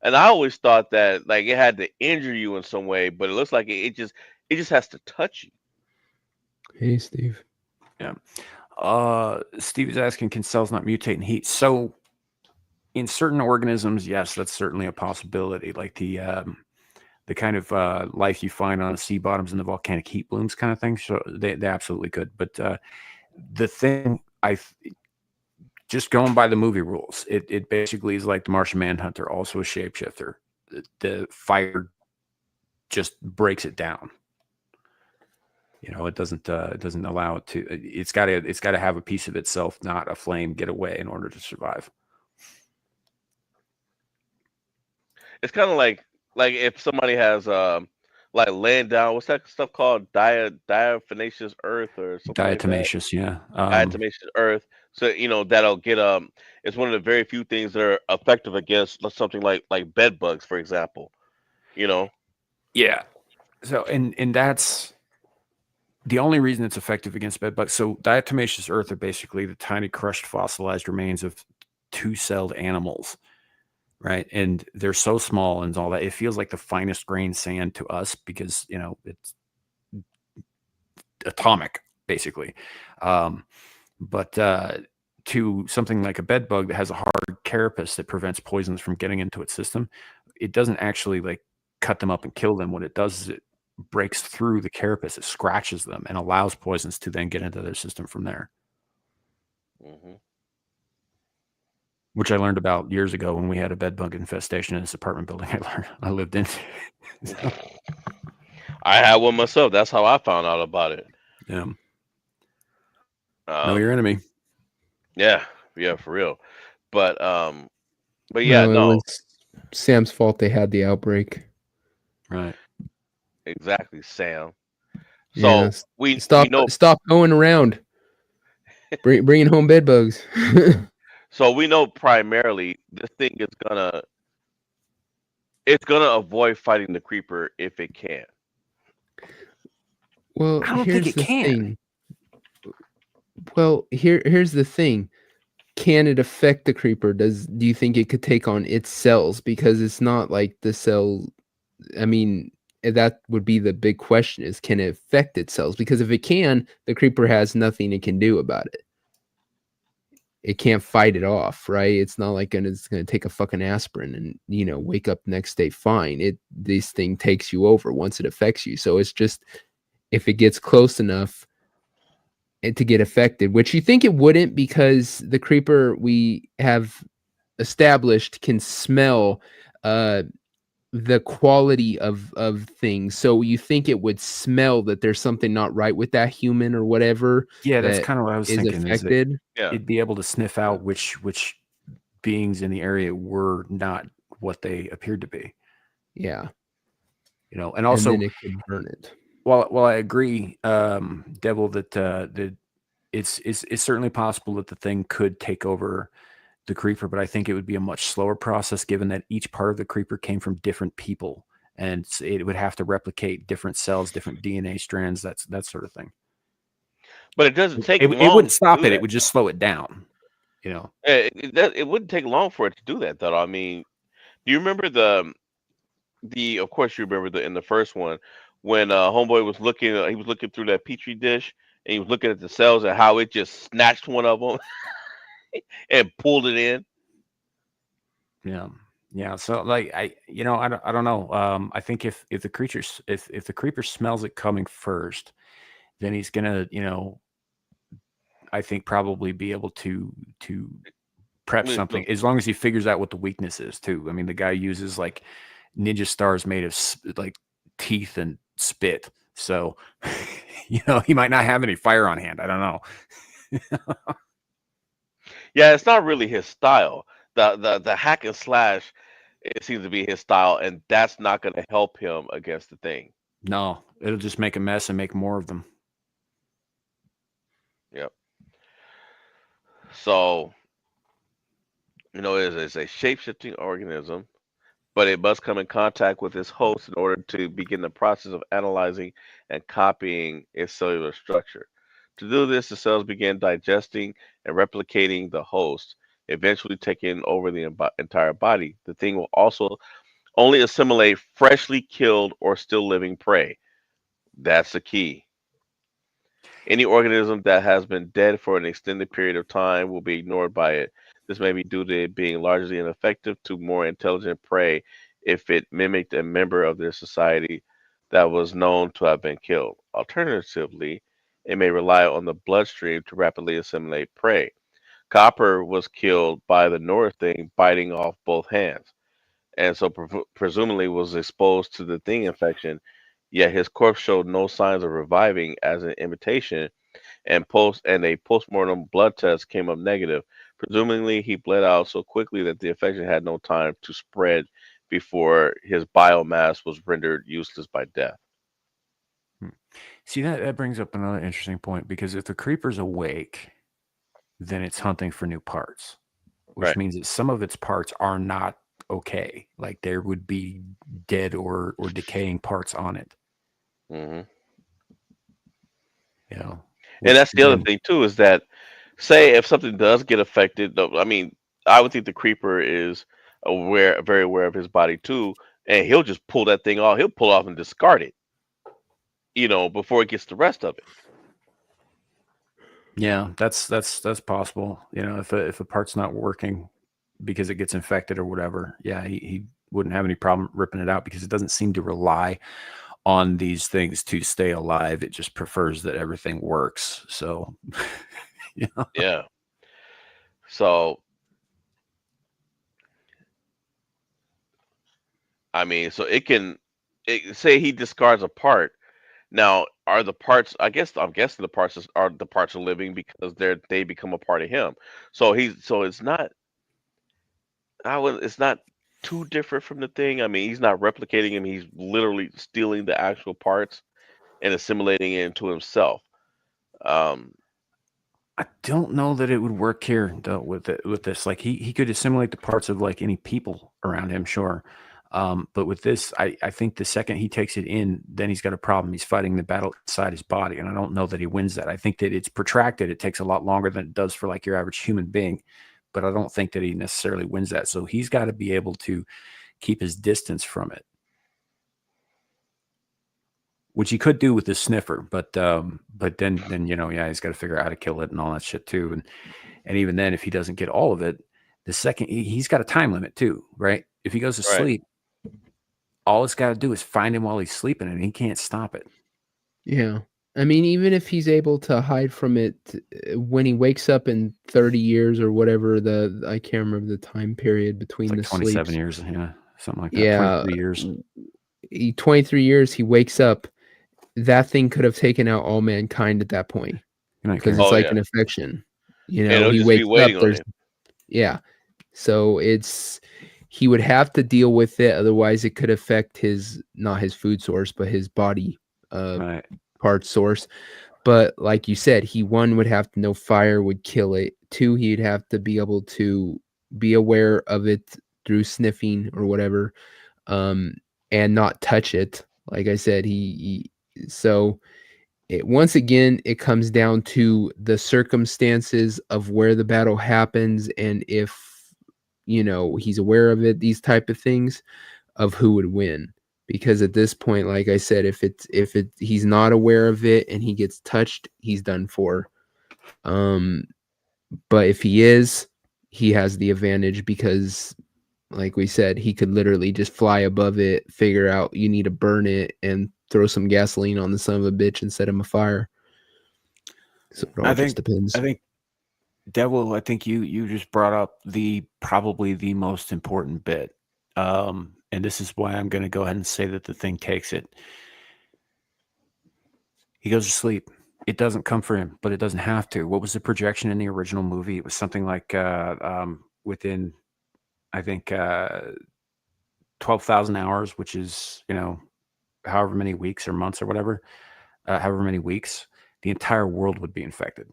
And I always thought that like it had to injure you in some way, but it looks like it just has to touch you. Hey, Steve. Yeah. Steve is asking, can cells not mutate in heat? So in certain organisms, yes, that's certainly a possibility. Like the kind of life you find on the sea bottoms and the volcanic heat blooms kind of thing. So they absolutely could. But the Thing, just going by the movie rules, it basically is like the Martian Manhunter, also a shapeshifter. The fire just breaks it down. You know, it doesn't allow it to. It's got to have a piece of itself, not a flame, get away in order to survive. It's kind of like if somebody has like laying down, what's that stuff called? Diatomaceous earth or something like that. Diatomaceous, yeah. Diatomaceous earth. So that'll get it's one of the very few things that are effective against something like bed bugs, for example. You know. Yeah. So and that's the only reason it's effective against bed bugs. So diatomaceous earth are basically the tiny crushed fossilized remains of two-celled animals, right? And they're so small and all that. It feels like the finest grain sand to us because, you know, it's atomic, basically. But to something like a bed bug that has a hard carapace that prevents poisons from getting into its system, it doesn't actually like cut them up and kill them. What it does is it breaks through the carapace, it scratches them and allows poisons to then get into their system from there. Mm-hmm. which I learned about years ago when we had a bed bug infestation in this apartment building I lived in. So, I had one myself. That's how I found out about it. yeah. Know your Um, enemy. yeah, yeah, for real. But yeah, No, it no, was Sam's fault they had the outbreak. Right. exactly, Sam. Yeah, So we stop know going around bringing home bed bugs. so we know primarily this thing is gonna avoid fighting the creeper if it can. Well, I don't think here's it the can. thing. Well, here's the thing. Can it affect the creeper? Do you think it could take on its cells? Because it's not like the cell. I mean, that would be the big question: is can it affect its cells? Because if it can, the creeper has nothing it can do about it. It can't fight it off, right? It's not like it's gonna take a fucking aspirin and wake up next day fine. This thing takes you over once it affects you. So it's just if it gets close enough to get affected, which you think it wouldn't because the creeper we have established can smell the quality of things. So you think it would smell that there's something not right with that human or whatever Yeah, that's that kind of what I was is thinking. Is that affected. Yeah. it'd be able to sniff out which beings in the area were not what they appeared to be. Yeah. And And also, then it could burn it. while I agree, Devil, that it's certainly possible that the thing could take over the creeper, but I think it would be a much slower process given that each part of the creeper came from different people, and it would have to replicate different cells, different DNA strands, that sort of thing. But it doesn't take It long wouldn't to stop do it; it that. would just slow it down. It wouldn't take long for it to do that, though. I mean, do you remember the? Of course, you remember in the first one when Homeboy was looking. He was looking through that petri dish and he was looking at the cells and how it just snatched one of them and pulled it in. Yeah. So like I don't know. I think if the if the creeper smells it coming first, then he's gonna I think probably be able to prep something as long as he figures out what the weakness is too. I mean, the guy uses like ninja stars made of like teeth and spit, so he might not have any fire on hand. I don't know. Yeah, it's not really his style. The hack and slash, it seems to be his style, and that's not going to help him against the thing. No, it'll just make a mess and make more of them. Yep. So it's a shape-shifting organism, but it must come in contact with its host in order to begin the process of analyzing and copying its cellular structure. To do this, the cells begin digesting and replicating the host, eventually taking over the entire body. The thing will also only assimilate freshly killed or still living prey. That's the key. Any organism that has been dead for an extended period of time will be ignored by it. This may be due to it being largely ineffective to more intelligent prey if it mimicked a member of their society that was known to have been killed. Alternatively, it may rely on the bloodstream to rapidly assimilate prey. Copper was killed by the North thing biting off both hands, and so presumably was exposed to the thing infection, yet his corpse showed no signs of reviving as an imitation, and a postmortem blood test came up negative. Presumably, he bled out so quickly that the infection had no time to spread before his biomass was rendered useless by death. See, that brings up another interesting point, because if the creeper's awake, then it's hunting for new parts, which Right. means that some of its parts are not okay. Like there would be dead or decaying parts on it. hmm And And which that's the other then, thing too is that, say, if something does get affected, I mean, I would think the creeper is very aware of his body too, and he'll just pull that thing off. He'll pull off and discard it, before it gets the rest of it. yeah, that's possible. If a part's not working because it gets infected or whatever, yeah, he wouldn't have any problem ripping it out, because it doesn't seem to rely on these things to stay alive. It just prefers that everything works. So, Yeah. So I mean, so say he discards a part. Now, are the parts? I'm guessing the parts are the parts are living because they become a part of him. So it's not. It's not too different from the thing. I mean, he's not replicating him. He's literally stealing the actual parts and assimilating it into himself. Um, I don't know that it would work here though with this. Like he could assimilate the parts of like any people around him, sure. But with this, I think the second he takes it in, then he's got a problem. He's fighting the battle inside his body, and I don't know that he wins that. I think that it's protracted. It takes a lot longer than it does for like your average human being, but I don't think that he necessarily wins that. So he's got to be able to keep his distance from it, which he could do with the sniffer, but then yeah, he's got to figure out how to kill it and all that shit too. And even then, if he doesn't get all of it, the second he's got a time limit too, right? If he goes to Right. sleep, all it's got to do is find him while he's sleeping, and he can't stop it. Yeah. I mean, even if he's able to hide from it when he wakes up in 30 years or whatever, I can't remember the time period between It's like the 27 sleeps. years, yeah, something like that. Yeah. 23 years. 23 years, he wakes up. That thing could have taken out all mankind at that point because it's Oh like yeah, an infection. and it'll He just be wakes up. waiting on him. Yeah. So he would have to deal with it. Otherwise, it could affect not his food source, but his body Right. part source. But like you said, one would have to know fire would kill it. Two, he'd have to be able to be aware of it through sniffing or whatever, and not touch it. Like I said, once again, it comes down to the circumstances of where the battle happens, and if he's aware of it, these type of things, of who would win. Because at this point, like I said, if he's not aware of it and he gets touched, he's done for. But if he is, he has the advantage because, like we said, he could literally just fly above it, figure out you need to burn it, and throw some gasoline on the son of a bitch and set him afire. So it all just depends. I think Devil, I think you just brought up probably the most important bit. And this is why I'm going to go ahead and say that the thing takes it. He goes to sleep. It doesn't come for him, but it doesn't have to. What was the projection in the original movie? It was something like within, I think, 12,000 hours, which is, however many weeks or months or whatever, however many weeks, the entire world would be infected.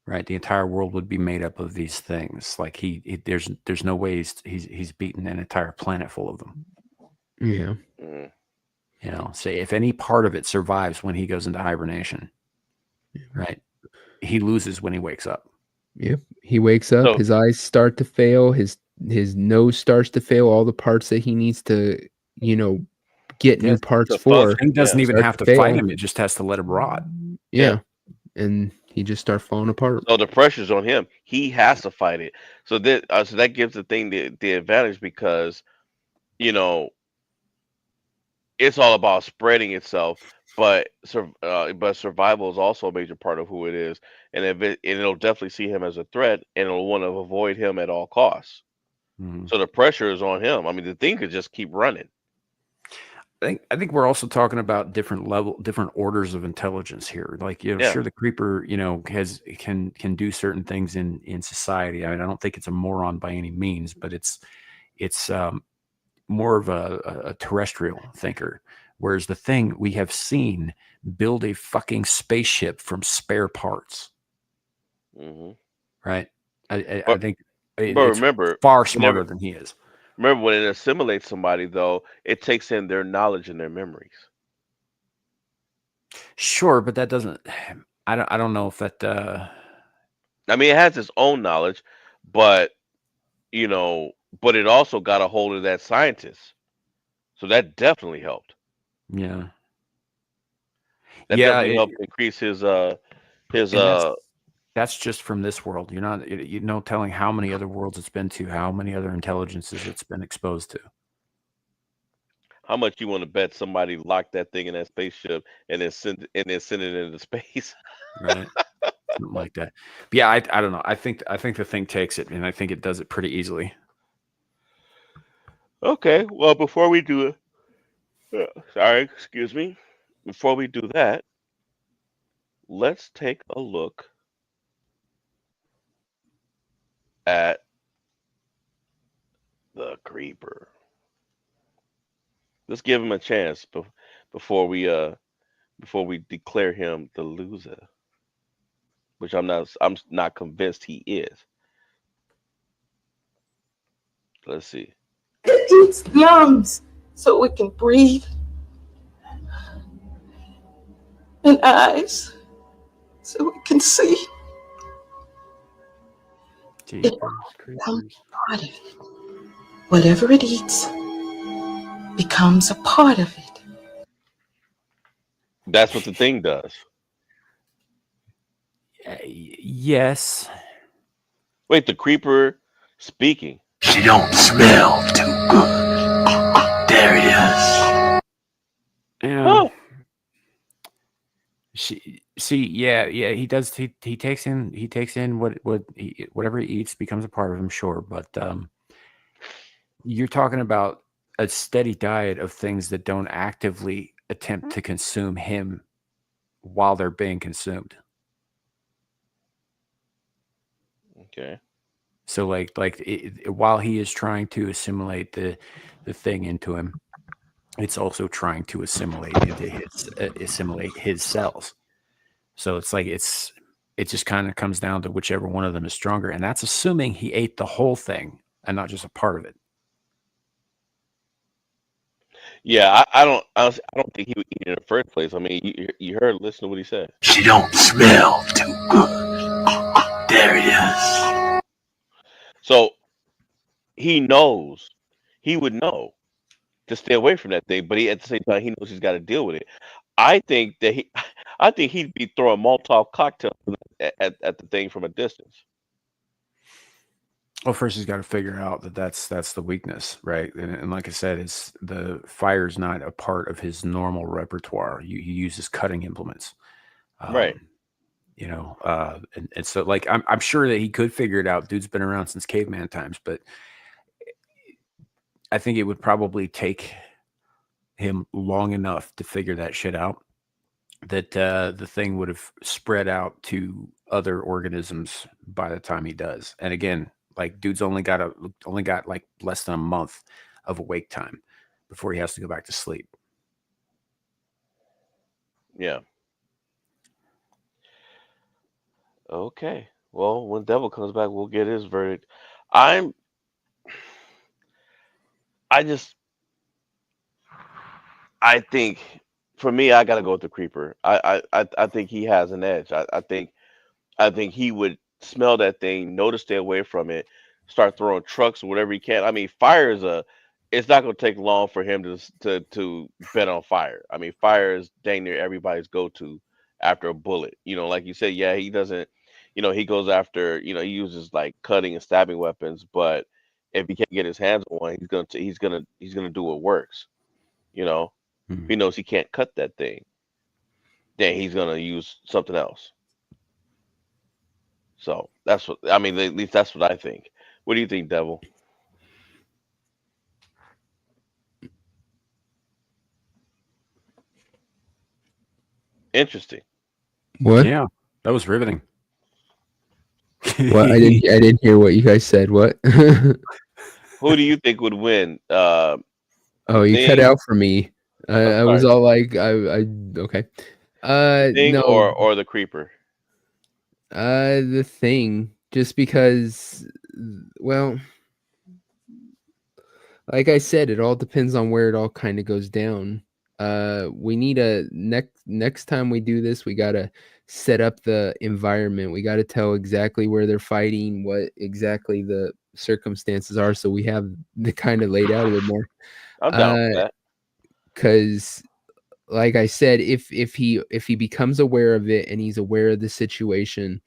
Right, the entire world would be made up of these things. Like there's no way he's beaten an entire planet full of them. Yeah. Say if any part of it survives when he goes into hibernation, right, he loses when he wakes up. Yep, he wakes up. His eyes start to fail. His nose starts to fail. All the parts that he needs to, get new parts for. He doesn't even have to fight him. It just has to let him rot. Yeah. And he just starts falling apart. So the pressure's on him. He has to fight it. So that gives the thing the advantage because, it's all about spreading itself. But survival is also a major part of who it is, and it'll definitely see him as a threat, and it'll want to avoid him at all costs. Mm-hmm. So the pressure is on him. I mean, the thing could just keep running. I think we're also talking about different orders of intelligence here. Like, sure, the creeper, can do certain things in society. I mean, I don't think it's a moron by any means, but it's more of a terrestrial thinker. Whereas the thing we have seen build a fucking spaceship from spare parts. Mm-hmm. Right. I think but remember, far smarter than he is. Remember, when it assimilates somebody, though, it takes in their knowledge and their memories. Sure, but that doesn't. I don't know if that. I mean, it has its own knowledge, but but it also got a hold of that scientist, so that definitely helped. Yeah. That definitely helped increase his. That's just from this world. You're not, telling how many other worlds it's been to, how many other intelligences it's been exposed to. How much you want to bet somebody locked that thing in that spaceship and then send it into space? Right. Something like that. But yeah, I don't know. I think the thing takes it, and I think it does it pretty easily. Okay. Well, before we do sorry, excuse me. Before we do that, let's take a look at the creeper. Let's give him a chance before we declare him the loser, which I'm not convinced he is. Let's see. It eats lungs so we can breathe, and eyes so we can see. It Jeepers becomes creepers. part of it. Whatever it eats becomes a part of it. That's what the thing does. Yes. Wait, the creeper speaking. She don't smell too good. There it is. Yeah. Oh, Yeah, he does. He takes in whatever he eats becomes a part of him, sure. But you're talking about a steady diet of things that don't actively attempt to consume him while they're being consumed. okay. So while he is trying to assimilate the thing into him, it's also trying to assimilate his cells. So it's like it just kind of comes down to whichever one of them is stronger, and that's assuming he ate the whole thing and not just a part of it. Yeah, I don't honestly, I don't think he would eat it in the first place. I mean, you heard, listen to what he said. She don't smell too good. There it is. So he knows, he would know to stay away from that thing, but he at the same time he knows he's got to deal with it. I think that I think he'd be throwing Molotov cocktails at the thing from a distance. Well, first he's got to figure out that that's the weakness, right? And like I said, it's the fire's not a part of his normal repertoire. He uses cutting implements. Right. And so like I'm sure that he could figure it out. Dude's been around since caveman times, but I think it would probably take him long enough to figure that shit out that the thing would have spread out to other organisms by the time he does. And again, like dude's only got like less than a month of awake time before he has to go back to sleep. Yeah. Okay. Well, when Devil comes back, we'll get his verdict. I'm. I just. I think, for me, I gotta go with the creeper. I think he has an edge. I think he would smell that thing, know to stay away from it, start throwing trucks or whatever he can. I mean, fire is a. It's not gonna take long for him to bet on fire. I mean, fire is dang near everybody's go-to after a bullet. Like you said, yeah, he doesn't. He goes after. He uses like cutting and stabbing weapons, but if he can't get his hands on one, he's gonna do what works. You know, if Hmm. he knows he can't cut that thing, then he's gonna use something else. So that's what I mean. At least that's what I think. What do you think, Devil? Interesting. What? Yeah, that was riveting. What? I didn't hear what you guys said. What? Who do you think would win? Oh, you cut Thing. out for me. I'm I was sorry. all like, okay. Thing No. or the creeper? The thing, just because, well, like I said, it all depends on where it all kind of goes down. We need a next time we do this, we gotta set up the environment. We gotta tell exactly where they're fighting, what exactly the circumstances are, so we have the kind of laid out a little more. I'm down for that. Because like I said, if he becomes aware of it and he's aware of the situation,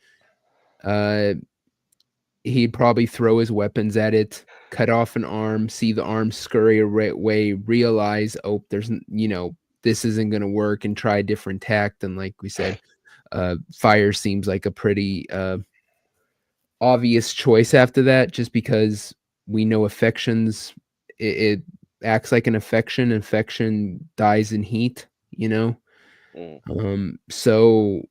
he'd probably throw his weapons at it, cut off an arm, see the arm scurry away, realize, oh, this isn't going to work, and try a different tact. And like we said, fire seems like a pretty obvious choice after that, just because we know affections it acts like an infection. Infection dies in heat, you know. So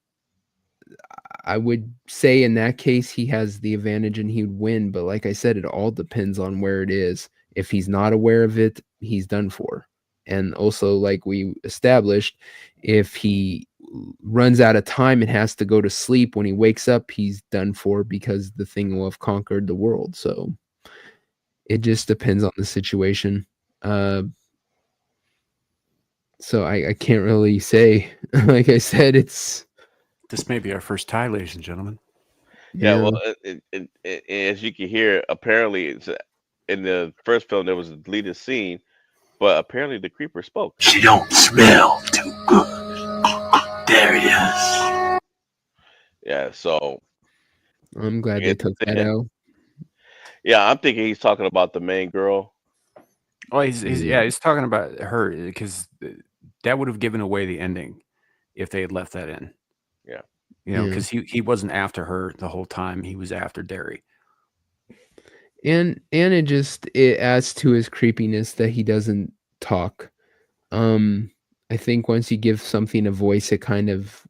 I would say in that case he has the advantage and he would win. But like I said, it all depends on where it is. If he's not aware of it, he's done for. And also, like we established, if he runs out of time and has to go to sleep, when he wakes up, he's done for because the thing will have conquered the world. So it just depends on the situation. So I can't really say. Like I said, it's This may be our first tie, ladies and gentlemen. Yeah, well, as you can hear, apparently in the first film there was a deleted scene, but apparently the creeper spoke. She don't smell too good. There he is. Yeah, so I'm glad they it's took that thinking, out. yeah, I'm thinking he's talking about the main girl. Oh, he's talking about her because that would have given away the ending if they had left that in. Yeah, because he wasn't after her the whole time. He was after Derry. And it adds to his creepiness that he doesn't talk. I think once you give something a voice, it kind of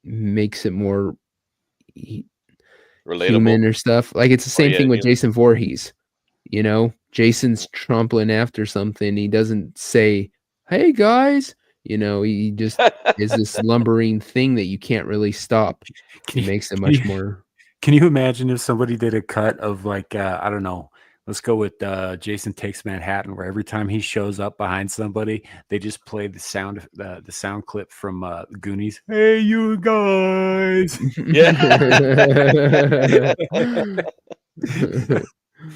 makes it more relatable human or stuff. Like it's the same thing with human. Jason Voorhees. You know, Jason's trampling after something. He doesn't say, "Hey guys," you know. He just is this lumbering thing that you can't really stop. It makes it much more. Can you imagine if somebody did a cut of like I don't know? Let's go with Jason Takes Manhattan, where every time he shows up behind somebody, they just play the sound clip from Goonies. Hey, you guys! Yeah.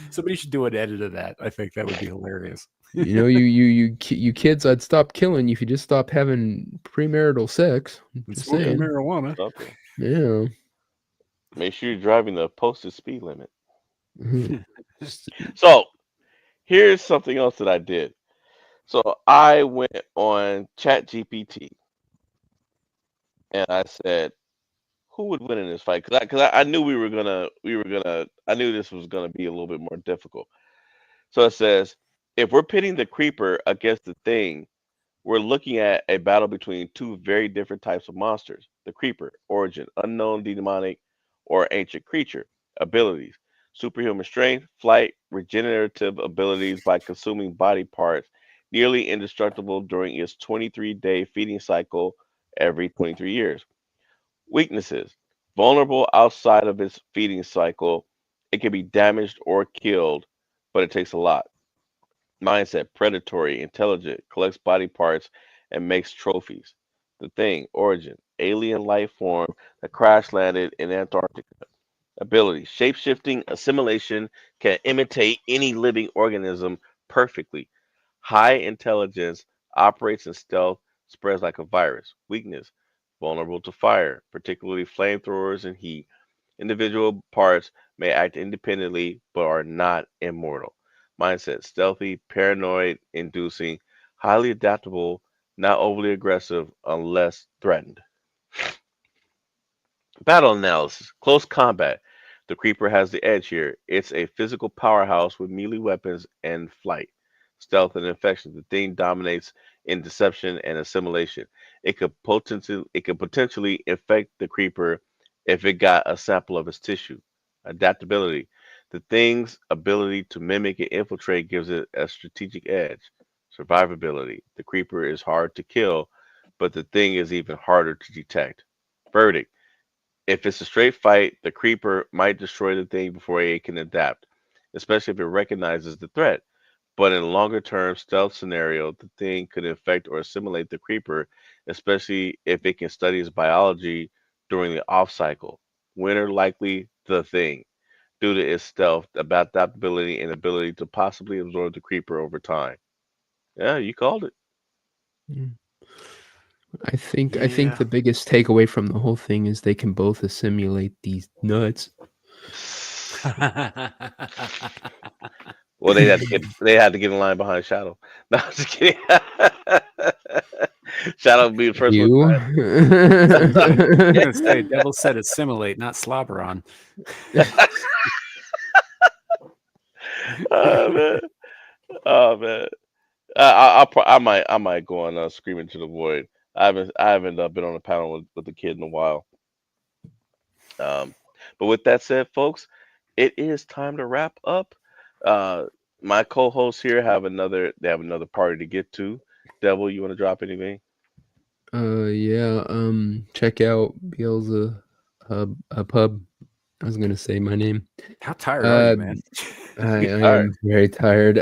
Somebody should do an edit of that. I think that would be hilarious. You know, you kids, I'd stop killing you if you just stop having premarital sex. Just saying. Marijuana. Okay. Yeah. Make sure you're driving the posted speed limit. Mhm. So here's something else that I did. So I went on ChatGPT and I said, who would win in this fight? Because I knew I knew this was gonna be a little bit more difficult. So it says, if we're pitting the creeper against the thing, we're looking at a battle between two very different types of monsters. The creeper, origin, unknown demonic or ancient creature. Abilities, superhuman strength, flight, regenerative abilities by consuming body parts, nearly indestructible during its 23-day feeding cycle every 23 years. Weaknesses, vulnerable outside of its feeding cycle. It can be damaged or killed, but it takes a lot. Mindset, predatory, intelligent, collects body parts, and makes trophies. The Thing, origin, alien life form that crash landed in Antarctica. Ability, shapeshifting, assimilation, can imitate any living organism perfectly. High intelligence, operates in stealth, spreads like a virus. Weakness, vulnerable to fire, particularly flamethrowers and heat. Individual parts may act independently but are not immortal. Mindset, stealthy, paranoid, inducing, highly adaptable, not overly aggressive unless threatened. Battle analysis. Close combat. The Creeper has the edge here. It's a physical powerhouse with melee weapons and flight. Stealth and infection. The Thing dominates in deception and assimilation. It could potentially infect the Creeper if it got a sample of its tissue. Adaptability. The Thing's ability to mimic and infiltrate gives it a strategic edge. Survivability. The Creeper is hard to kill, but the Thing is even harder to detect. Verdict. If it's a straight fight, the creeper might destroy the thing before it can adapt, especially if it recognizes the threat. But in a longer term stealth scenario, the thing could infect or assimilate the creeper, especially if it can study its biology during the off cycle. Winner likely the thing, due to its stealth, adaptability, and ability to possibly absorb the creeper over time. Yeah, you called it. I think the biggest takeaway from the whole thing is they can both assimilate these nuts. Well, they had to get in line behind Shadow. No, I'm just kidding. Shadow would be the first one. You? I'm gonna say devil said assimilate, not slobber on. Oh, man. Oh man, I might go on screaming to the void. I haven't been on a panel with the kid in a while. Um, but with that said, folks, it is time to wrap up. Uh, my co-hosts here have another party to get to. Devil, you want to drop anything? Yeah. Check out Beelzebub a pub. I was gonna say my name. How tired are you, man? I All right. am very tired.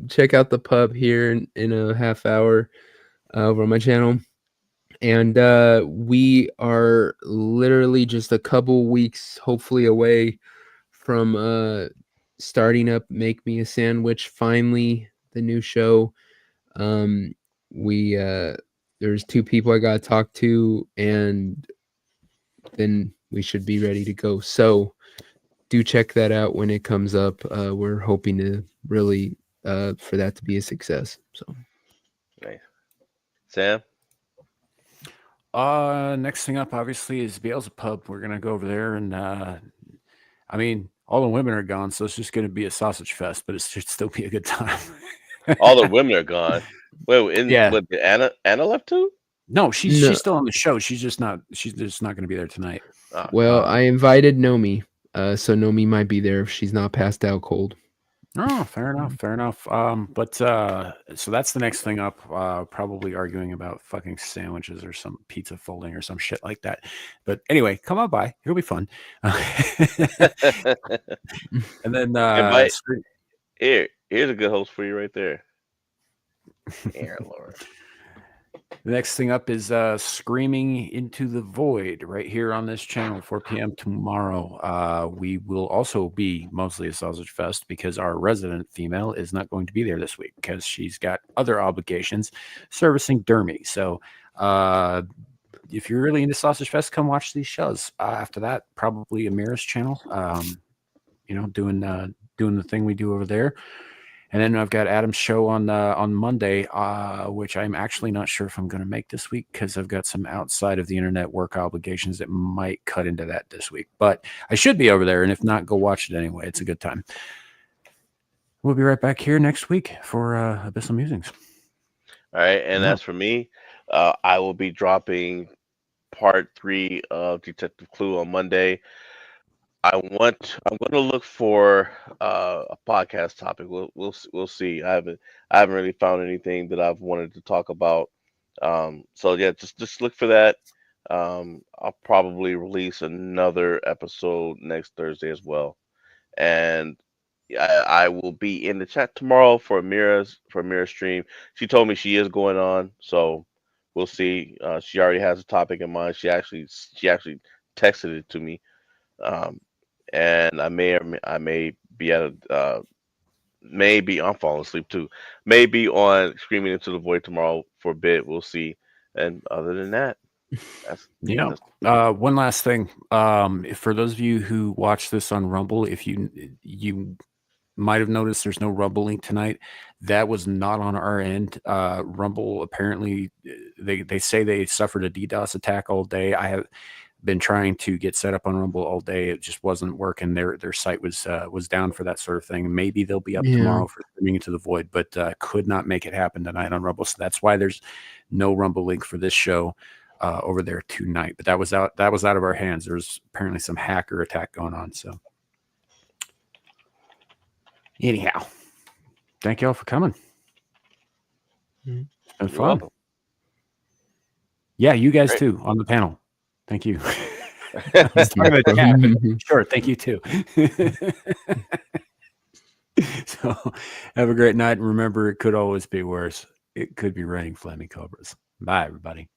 Check out the pub here in a half hour over on my channel. And we are literally just a couple weeks, hopefully, away from starting up Make Me a Sandwich. Finally, the new show. We there's 2 people I gotta talk to, and then we should be ready to go. So do check that out when it comes up. We're hoping to really for that to be a success. So Nice. Sam. Next thing up, obviously, is Beelzebub. We're gonna go over there, and I mean, all the women are gone, so it's just gonna be a sausage fest, but it should still be a good time. All the women are gone. Wait, Yeah. what? Anna left too? No, No. she's still on the show. She's just not gonna be there tonight. Oh, Well, I invited Nomi, so Nomi might be there if she's not passed out cold. Oh, fair enough, fair enough. But so that's the next thing up. Probably arguing about fucking sandwiches or some pizza folding or some shit like that. But anyway, come on by. It'll be fun. And then Invite. Here's a good host for you right there. Aaron Lord. the next thing up is Screaming into the Void right here on this channel, 4 p.m. tomorrow. We will also be mostly a sausage fest because our resident female is not going to be there this week because she's got other obligations servicing Dermy. So if you're really into sausage fest, come watch these shows. After that, probably Amira's channel, doing the thing we do over there. And then I've got Adam's show on Monday, which I'm actually not sure if I'm going to make this week because I've got some outside of the internet work obligations that might cut into that this week. But I should be over there, and if not, go watch it anyway. It's a good time. We'll be right back here next week for Abyssal Musings. All right, and as for me, I will be dropping part 3 of Detective Clue on Monday. I'm going to look for a podcast topic. We'll see. I haven't really found anything that I've wanted to talk about. So yeah, just look for that. I'll probably release another episode next Thursday as well, and I will be in the chat tomorrow for Amira's stream. She told me she is going on, so we'll see. She already has a topic in mind. She actually texted it to me. And I may be maybe I'm falling asleep too. Maybe on Screaming into the Void tomorrow for a bit. We'll see. And other than that, that's one last thing. For those of you who watch this on Rumble, if you might have noticed there's no Rumble link tonight. That was not on our end. Rumble apparently they say they suffered a DDoS attack all day. I have been trying to get set up on Rumble all day. It just wasn't working. Their site was down for that sort of thing. Maybe they'll be up tomorrow for Screaming into the Void, but could not make it happen tonight on Rumble. So that's why there's no Rumble link for this show over there tonight. But that was out of our hands. There's apparently some hacker attack going on. So anyhow, thank y'all for coming. It's been fun. welcome. Yeah, you guys Great. too on the panel. Thank you. Sure, thank you too. So have a great night, and remember, it could always be worse. It could be raining flaming cobras. Bye, everybody.